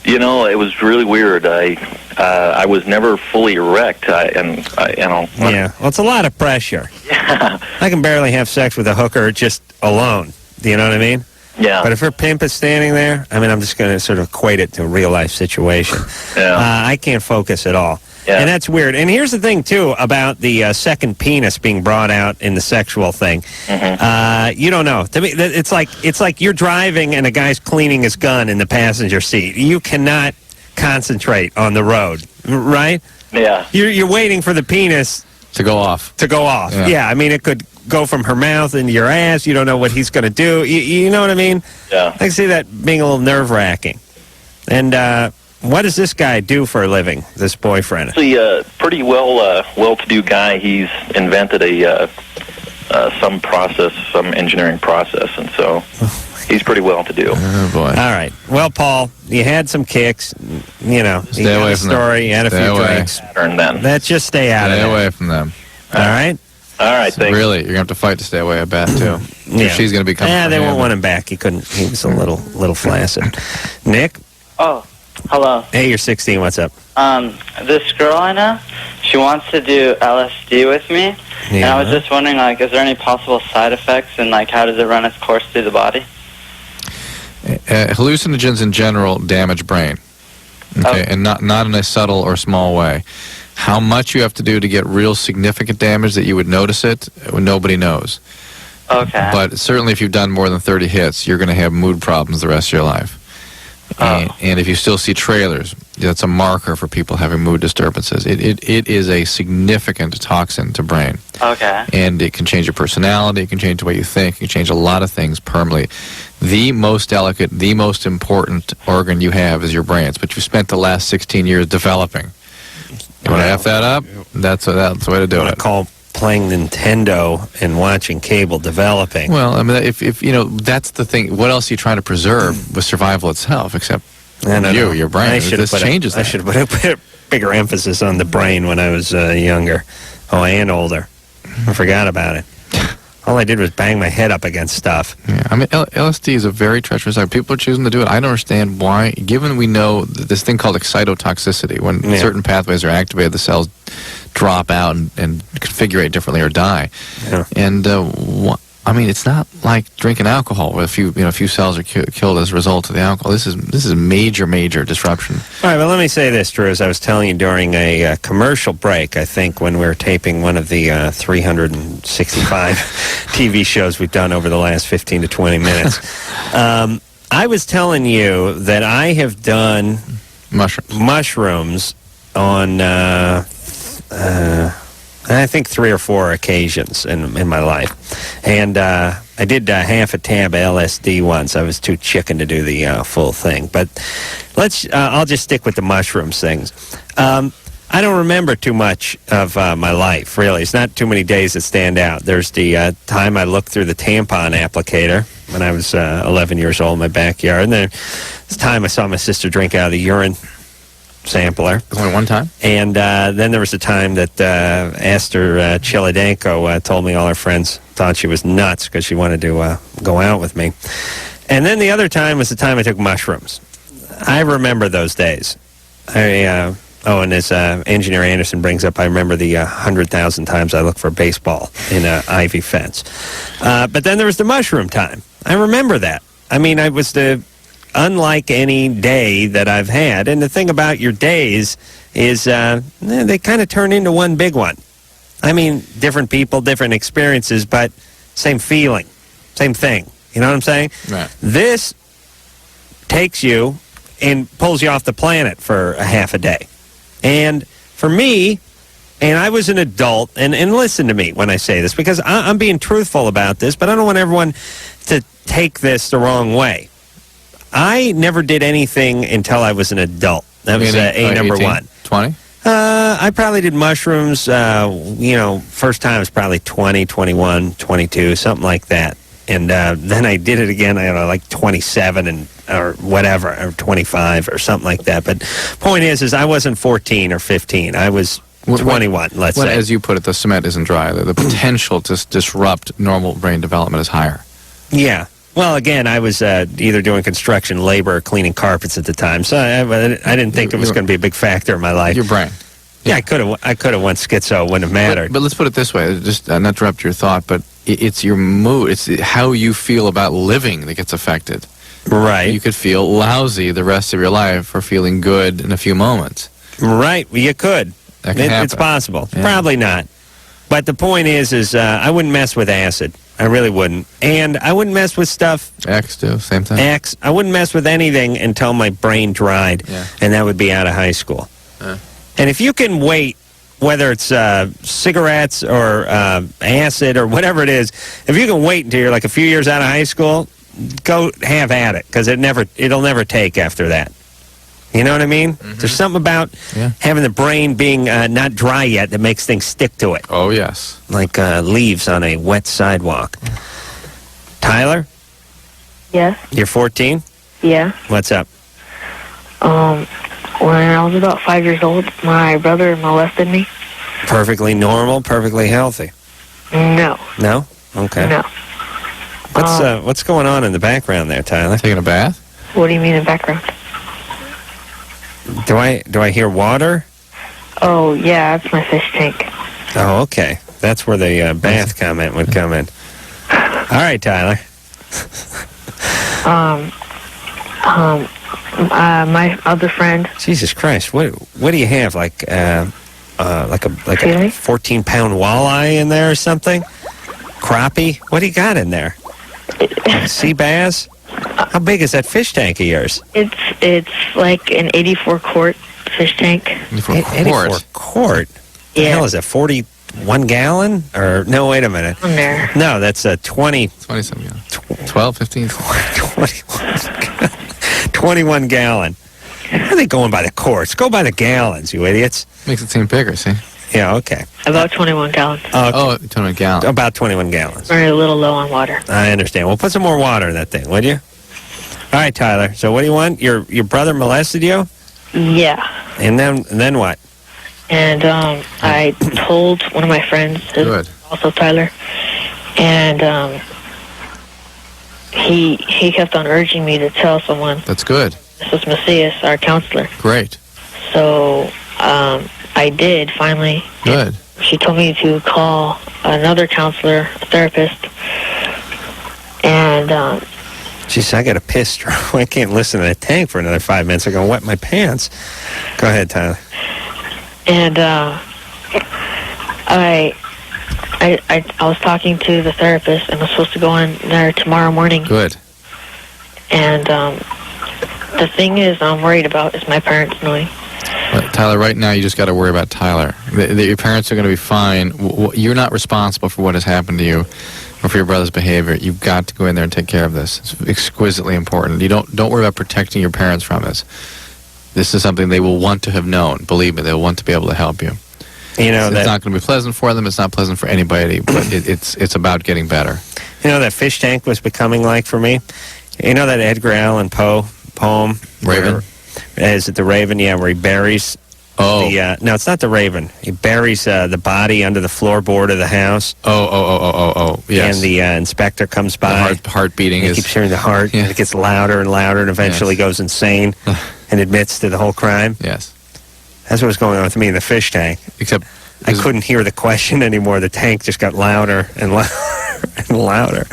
It was really weird. I was never fully erect. Yeah, well, it's a lot of pressure. Yeah. I can barely have sex with a hooker just alone. Do you know what I mean? Yeah. But if her pimp is standing there, I'm just going to sort of equate it to a real-life situation. Yeah. I can't focus at all. Yeah. And that's weird. And here's the thing, too, about the second penis being brought out in the sexual thing. You don't know. To me, it's like you're driving and a guy's cleaning his gun in the passenger seat. You cannot concentrate on the road, right? Yeah. You're waiting for the penis to go off. Yeah, it could go from her mouth into your ass. You don't know what he's going to do. You know what I mean? Yeah. I can see that being a little nerve-wracking. And what does this guy do for a living, this boyfriend? Actually, a pretty well-to-do guy. He's invented some engineering process, and so he's pretty well-to-do. Oh, boy. All right. Well, Paul, you had some kicks. You Stay away from story. them. You had a Stay few away. drinks. Then. Let's just stay out of Stay it. away from them. All right? All right, thanks. Really, you're going to have to fight to stay away, I bet, too. Yeah. She's going to be coming Yeah, for they him. won't want him back. He couldn't. He was a little flaccid. Nick? Oh, hello. Hey, you're 16. What's up? This girl I know, she wants to do LSD with me, and I was just wondering, is there any possible side effects, and how does it run its course through the body? Hallucinogens in general damage brain, and not in a subtle or small way. How much you have to do to get real significant damage that you would notice it, nobody knows. Okay. But certainly if you've done more than 30 hits, you're going to have mood problems the rest of your life. And if you still see trailers, that's a marker for people having mood disturbances. It is a significant toxin to brain. Okay. And it can change your personality, it can change the way you think, it can change a lot of things permanently. The most delicate, the most important organ you have is your brain. It's what you spent the last 16 years developing. You want to F that up? That's the way to do it. Call playing Nintendo and watching cable developing. Well, if that's the thing. What else are you trying to preserve with survival itself, except your brain? This changes that. I should have put a bigger emphasis on the brain when I was younger. Oh, and older. I forgot about it. All I did was bang my head up against stuff. Yeah, LSD is a very treacherous substance. People are choosing to do it. I don't understand why, given we know this thing called excitotoxicity, when certain pathways are activated, the cells drop out and configure differently or die. Yeah. And I mean, it's not like drinking alcohol where a few cells are killed as a result of the alcohol. This is major disruption. All right, well, let me say this, Drew. As I was telling you during a commercial break, I think when we were taping one of the 365 TV shows we've done over the last 15 to 20 minutes, I was telling you that I have done mushrooms on, I think 3 or 4 occasions in my life. And I did half a tab LSD once. I was too chicken to do the full thing. But I'll just stick with the mushrooms things. I don't remember too much of my life, really. It's not too many days that stand out. There's the time I looked through the tampon applicator when I was 11 years old in my backyard. And there's the time I saw my sister drink out of the urine sampler. Only one time? And then there was a time that Esther Chilidenko told me all her friends thought she was nuts because she wanted to go out with me. And then the other time was the time I took mushrooms. I remember those days. And as Engineer Anderson brings up, I remember the 100,000 times I looked for a baseball in an ivy fence. But then there was the mushroom time. I remember that. I mean, I was unlike any day that I've had. And the thing about your days is they kind of turn into one big one. I mean, different people, different experiences, but same feeling, same thing. You know what I'm saying? Right. This takes you and pulls you off the planet for a half a day. And for me, and I was an adult, and listen to me when I say this, because I'm being truthful about this, but I don't want everyone to take this the wrong way. I never did anything until I was an adult. That was A number 18, one. 20? I probably did mushrooms, first time was probably 20, 21, 22, something like that. And then I did it again, like 27 or whatever, or 25 or something like that. But point is I wasn't 14 or 15. I was 21, let's say. As you put it, the cement isn't dry. The potential to disrupt normal brain development is higher. Yeah. Well, again, I was either doing construction, labor, or cleaning carpets at the time, so I didn't think it was going to be a big factor in my life. Your brain. Yeah, I could have went schizo. Wouldn't have mattered. But let's put it this way, just not interrupt your thought, but it's your mood. It's how you feel about living that gets affected. Right. You could feel lousy the rest of your life or feeling good in a few moments. Right. Well, you could. That can happen. It's possible. Yeah. Probably not. But the point is I wouldn't mess with acid. I really wouldn't. And I wouldn't mess with stuff. X, too, same thing. X. I wouldn't mess with anything until my brain dried, and that would be out of high school. And if you can wait, whether it's cigarettes or acid or whatever it is, if you can wait until you're like a few years out of high school, go have at it, because it'll never take after that. You know what I mean? There's something about having the brain being not dry yet that makes things stick to it. Oh, yes. Like leaves on a wet sidewalk. Tyler? Yes? You're 14? Yeah. What's up? When I was about 5 years old, my brother molested me. Perfectly normal, perfectly healthy. No. No? Okay. No. What's going on in the background there, Tyler? Taking a bath? What do you mean in background? Do I hear water? Oh, yeah, that's my fish tank. Oh, okay. That's where the bath comment would come in. All right, Tyler. My other friend. Jesus Christ! What do you have? Like a 14-pound walleye in there or something? Crappie? What do you got in there? Sea bass? How big is that fish tank of yours? It's like an 84 quart fish tank. 84 quart? Yeah. The hell is that? 41 gallon? Or no? Wait a minute. On there. No, that's a 20-something gallon. 12, 15? 21 gallon. How are they going by the quarts? Go by the gallons, you idiots. Makes it seem bigger, see? Yeah, okay. About 21 gallons. Oh, 21 gallons. About 21 gallons. We're a little low on water. I understand. Well, put some more water in that thing, would you? All right, Tyler. So what do you want? Your brother molested you? Yeah. And then what? And I told one of my friends, also Tyler, and he kept on urging me to tell someone. That's good. This was Macias, our counselor. Great. So I did finally. Good. She told me to call another counselor, a therapist, And Jeez, I got a piss Drew. I can't listen to that tank for another 5 minutes. I'm going to wet my pants. Go ahead, Tyler. And I was talking to the therapist, and I'm supposed to go in there tomorrow morning. Good. And the thing is, I'm worried about is my parents knowing. Tyler, right now you just got to worry about Tyler. Your parents are going to be fine. You're not responsible for what has happened to you or for your brother's behavior. You've got to go in there and take care of this. It's exquisitely important. You don't worry about protecting your parents from this. This is something they will want to have known. Believe me, they'll want to be able to help you. You know, it's not going to be pleasant for them. It's not pleasant for anybody, but it's about getting better. You know that fish tank was becoming like for me? You know that Edgar Allan Poe poem? Raven? Is it the Raven? Yeah, where he buries... Oh. No, it's not the Raven. He buries the body under the floorboard of the house. Oh, yes. And the inspector comes by. The heart beating. He keeps hearing the heart, and it gets louder and louder, and eventually goes insane and admits to the whole crime. Yes. That's what was going on with me in the fish tank. Except I couldn't hear the question anymore. The tank just got louder and louder and louder.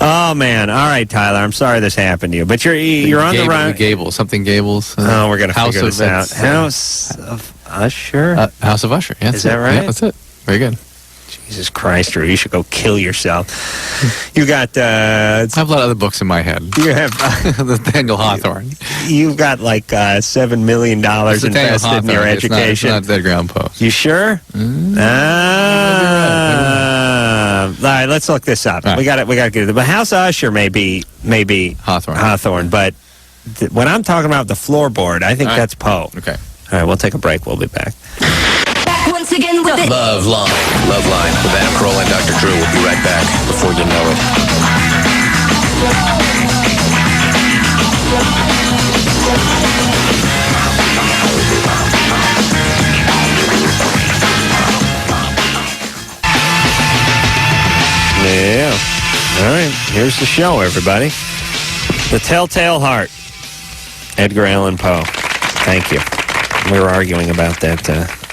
Oh, man. All right, Tyler. I'm sorry this happened to you. But you're on the run. Gables. Something Gables. Oh, we're going to figure this out. House of Usher? House of Usher. Yeah, is that right? Yeah, that's it. Very good. Jesus Christ, Drew. You should go kill yourself. You got... I have a lot of other books in my head. You have... the Daniel Hawthorne. You've got like $7 million invested in your education. It's not Edgar Allan Poe. You sure? All right, let's look this up. Right. We got to get it. But House of Usher may be Hawthorne, but when I'm talking about the floorboard, I think that's Poe. Okay. All right, we'll take a break. We'll be back. Back once again with Loveline. Loveline with Adam Carolla and Dr. Drew. We'll be right back before you know Yeah. All right, here's the show, everybody. The Telltale Heart. Edgar Allan Poe. Thank you. We were arguing about that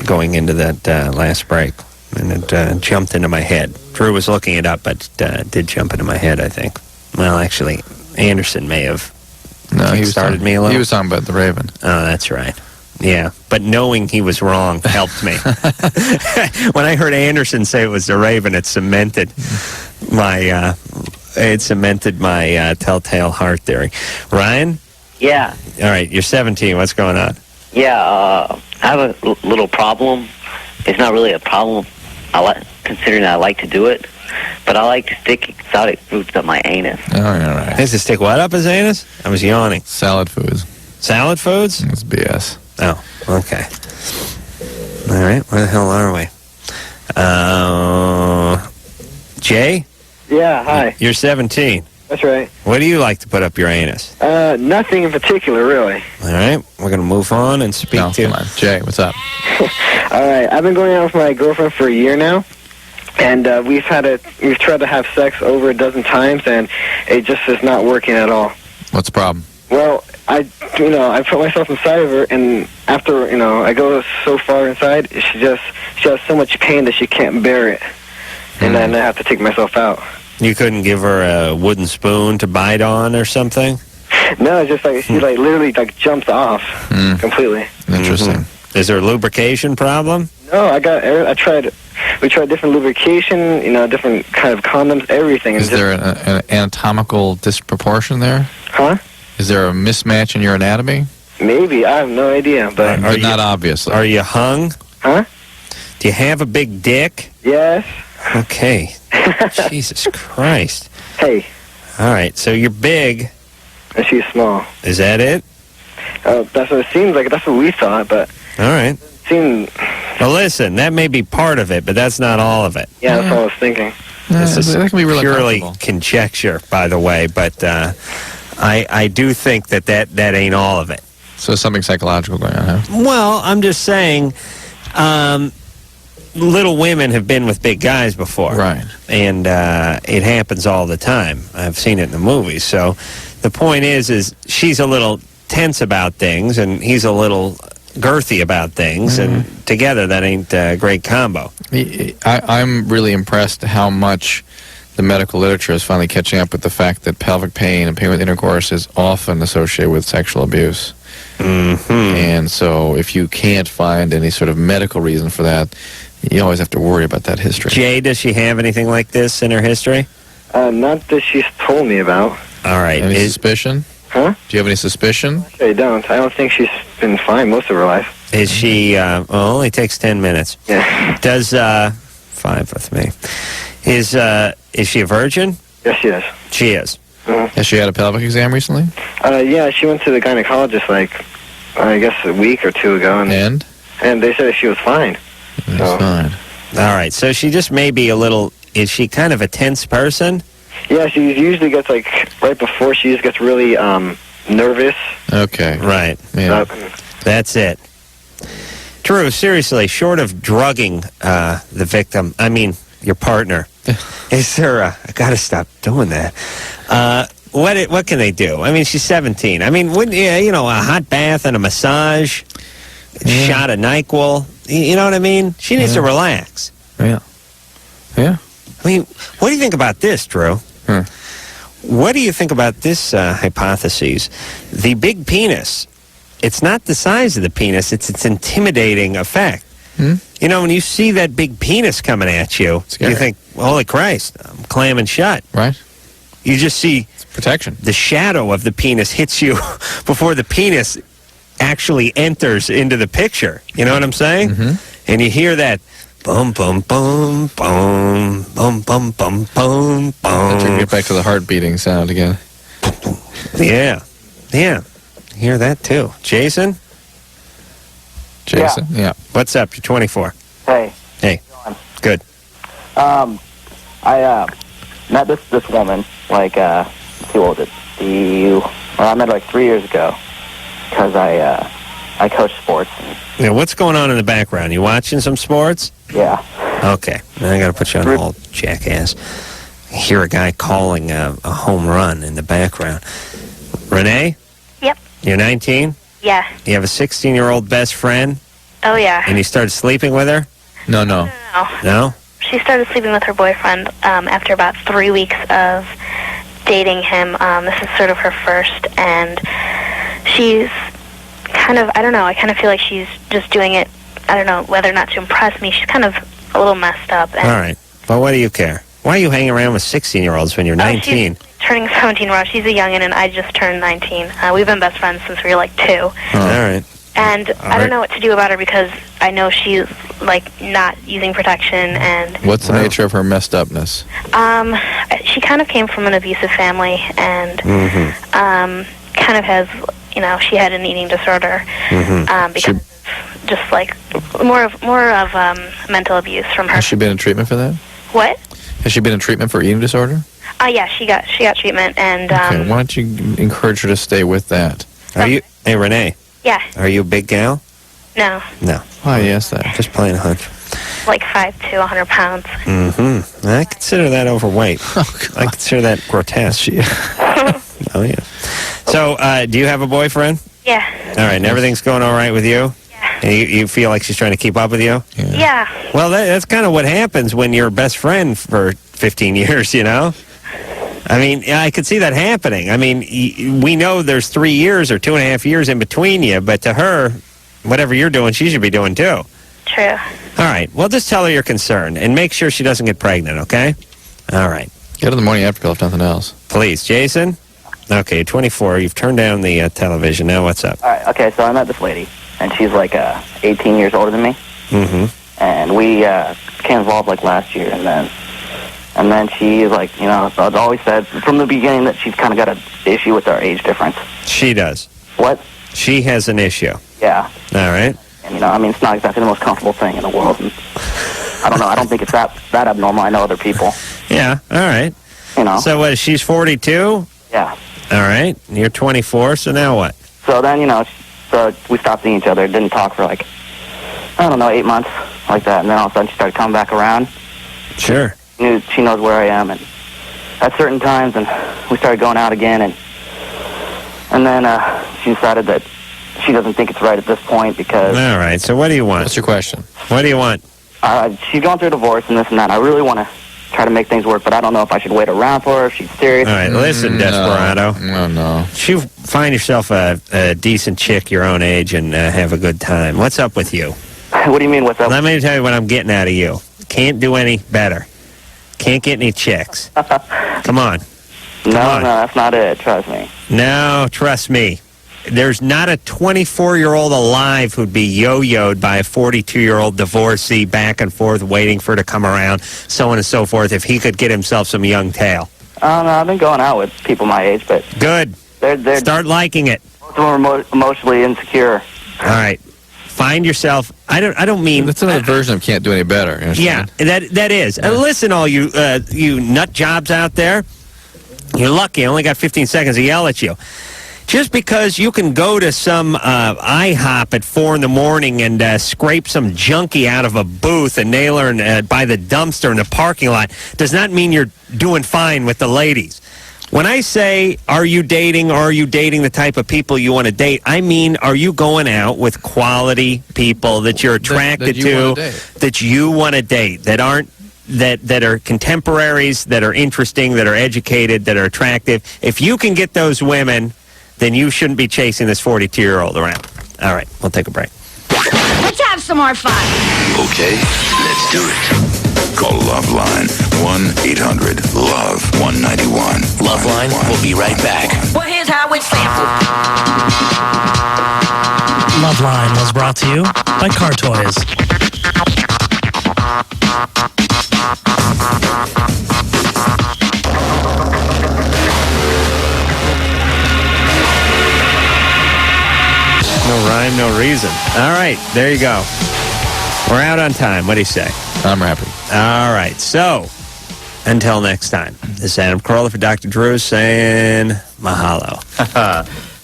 going into that last break, and it jumped into my head. Drew was looking it up, but did jump into my head, I think. Well, actually, Anderson may have started me a little. He was talking about the Raven. Oh, that's right. Yeah, but knowing he was wrong helped me. When I heard Anderson say it was the Raven, it cemented my Telltale Heart theory. Ryan? Yeah. All right, you're 17. What's going on? Yeah, I have a little problem. It's not really a problem, considering I like to do it, but I like to stick exotic foods up my anus. Oh, all right. Has to stick what up his anus? I was yawning. Salad foods. Salad foods? It's BS. Oh, okay. All right, where the hell are we? Jay? Yeah, hi. You're 17. That's right. What do you like to put up your anus? Nothing in particular, really. All right, we're going to move on and speak to... Come on. Jay, what's up? All right, I've been going out with my girlfriend for a year now, and we've tried to have sex over a dozen times, and it just is not working at all. What's the problem? Well, I put myself inside of her, and after, I go so far inside, she has so much pain that she can't bear it, and then I have to take myself out. You couldn't give her a wooden spoon to bite on or something? No, it's just like she literally jumps off completely. Interesting. Mm-hmm. Is there a lubrication problem? No, we tried different lubrication, different kind of condoms, everything. Is there an anatomical disproportion there? Huh? Is there a mismatch in your anatomy? Maybe. I have no idea, but... not obviously. Are you hung? Huh? Do you have a big dick? Yes. Okay. Jesus Christ. Hey. All right, so you're big. And she's small. Is that it? That's what it seems like. That's what we thought, but... All right. Well, listen, that may be part of it, but that's not all of it. Yeah, that's what I was thinking. This is that can be really purely conjecture, by the way, but I do think that ain't all of it. So there's something psychological going on, huh? Well, I'm just saying... little women have been with big guys before. Right. And it happens all the time. I've seen it in the movies. So the point is she's a little tense about things, and he's a little girthy about things, and together that ain't a great combo. I'm really impressed how much the medical literature is finally catching up with the fact that pelvic pain and pain with intercourse is often associated with sexual abuse. And so if you can't find any sort of medical reason for that, you always have to worry about that history. Jay, does she have anything like this in her history? Not that she's told me about. All right. Any suspicion? Huh? Do you have any suspicion? I don't. I don't think she's been fine most of her life. Is she, only takes 10 minutes. Yeah. Does, 5 with me. Is she a virgin? Yes, she is. She is. Has she had a pelvic exam recently? Yeah, she went to the gynecologist I guess a week or two ago. And they said she was fine. Fine. All right, so she just may be a little, is she kind of a tense person? Yeah, she usually gets right before she just gets really nervous. Okay. Right. Yeah. That's it. Drew, seriously, short of drugging the victim, I mean, your partner, is there I got to stop doing that. What can they do? I mean, she's 17. I mean, wouldn't a hot bath and a massage, shot of NyQuil, you know what I mean? She needs to relax. Yeah. Yeah. I mean, what do you think about this, Drew? What do you think about this hypothesis? The big penis, it's not the size of the penis, it's its intimidating effect. You know, when you see that big penis coming at you, you think, holy Christ, I'm clamming shut. Right. You just see protection. The shadow of the penis hits you before the penis actually enters into the picture. You know what I'm saying? And you hear that bum, bum, bum, bum, bum, bum, bum, bum, bum. Let's get back to the heart beating sound again. Yeah. Yeah. Hear that too. Jason? Yeah. What's up? You're 24. Hey. Hey. Good. I met this woman how old is it? I met her 3 years ago because I coach sports. Yeah, what's going on in the background? You watching some sports? Yeah. Okay. Now I got to put you on hold, jackass. I hear a guy calling a home run in the background. Renee? Yep. You're 19? Yeah. You have a 16-year-old best friend? Oh, yeah. And you started sleeping with her? No. No? She started sleeping with her boyfriend after about 3 weeks of dating him. This is sort of her first, and she's kind of, I don't know, I kind of feel like she's just doing it, I don't know, whether or not to impress me. She's kind of a little messed up. And all right. Well, what do you care? Why are you hanging around with 16-year-olds when you're 19? She's turning 17 tomorrow. She's a youngin', and I just turned 19. We've been best friends since we were 2. All right. And I don't know what to do about her because I know she's not using protection. And what's the nature of her messed upness? She kind of came from an abusive family, and kind of has, she had an eating disorder because just more of mental abuse from her. Has she been in treatment for that? What? Has she been in treatment for eating disorder? Yeah, she got treatment, and okay, why don't you encourage her to stay with that? Hey, Renee. Yeah. Are you a big gal? No. No. Why yes, that. Just playing a hunch. 5'2", 100 pounds. I consider that overweight. I consider that grotesque. Oh, yeah. So, do you have a boyfriend? Yeah. All right, and everything's going all right with you? Yeah. And you feel like she's trying to keep up with you? Yeah. Well, that's kind of what happens when you're best friend for 15 years, I mean, I could see that happening. I mean, we know there's 3 years or 2.5 years in between you, but to her, whatever you're doing, she should be doing too. True. All right. Well, just tell her you're concerned and make sure she doesn't get pregnant, okay? All right. Get her the morning after pill if nothing else. Please. Jason? Okay, you're 24. You've turned down the television. Now what's up? All right. Okay, so I met this lady, and she's 18 years older than me. And we became involved last year, and then she's I've always said from the beginning that she's kind of got an issue with our age difference. She does. What? She has an issue. Yeah. All right. And it's not exactly the most comfortable thing in the world. And I don't know. I don't think it's that abnormal. I know other people. Yeah. All right. So what? She's 42. Yeah. All right. You're 24. So now what? So then so we stopped seeing each other. Didn't talk for 8 months like that, and then all of a sudden she started coming back around. Sure. She knows where I am, and at certain times, and we started going out again, and then she decided that she doesn't think it's right at this point because... All right, so what do you want? What's your question? What do you want? She's going through a divorce and this and that. I really want to try to make things work, but I don't know if I should wait around for her, if she's serious. All right, listen, Desperado. No. You find yourself a decent chick your own age and have a good time. What's up with you? What do you mean, what's up? Let me tell you what I'm getting out of you. Can't do any better. Can't get any chicks. Come on. No, that's not it. Trust me. No, trust me. There's not a 24-year-old alive who'd be yo-yoed by a 42-year-old divorcee back and forth waiting for her to come around, so on and so forth, if he could get himself some young tail. I don't know. I've been going out with people my age, but... Good. They're Start liking it. Both of them are emotionally insecure. All right. Find yourself... I don't mean... That's another version of can't do any better. Yeah, that is. Listen, all you nut jobs out there, you're lucky. I only got 15 seconds to yell at you. Just because you can go to some IHOP at 4 in the morning and scrape some junkie out of a booth and nail her by the dumpster in the parking lot does not mean you're doing fine with the ladies. When I say, are you dating the type of people you want to date, I mean, are you going out with quality people that you're attracted to, that you want to date, that aren't, that are contemporaries, that are interesting, that are educated, that are attractive? If you can get those women, then you shouldn't be chasing this 42-year-old around. All right, we'll take a break. Let's have some more fun. Okay, let's do it. Call Loveline 1-800-LOVE-191. Loveline will be right back. Well, here's how it's sampled. Loveline was brought to you by Car Toys. No rhyme, no reason. All right, there you go. We're out on time. What do you say? I'm happy. All right, so until next time, this is Adam Carolla for Dr. Drew saying mahalo.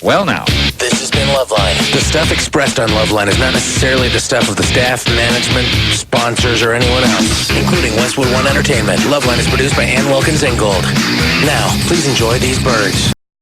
Well, now. This has been Loveline. The stuff expressed on Loveline is not necessarily the stuff of the staff, management, sponsors, or anyone else, including Westwood One Entertainment. Loveline is produced by Ann Wilkins Ingold. Now, please enjoy these birds.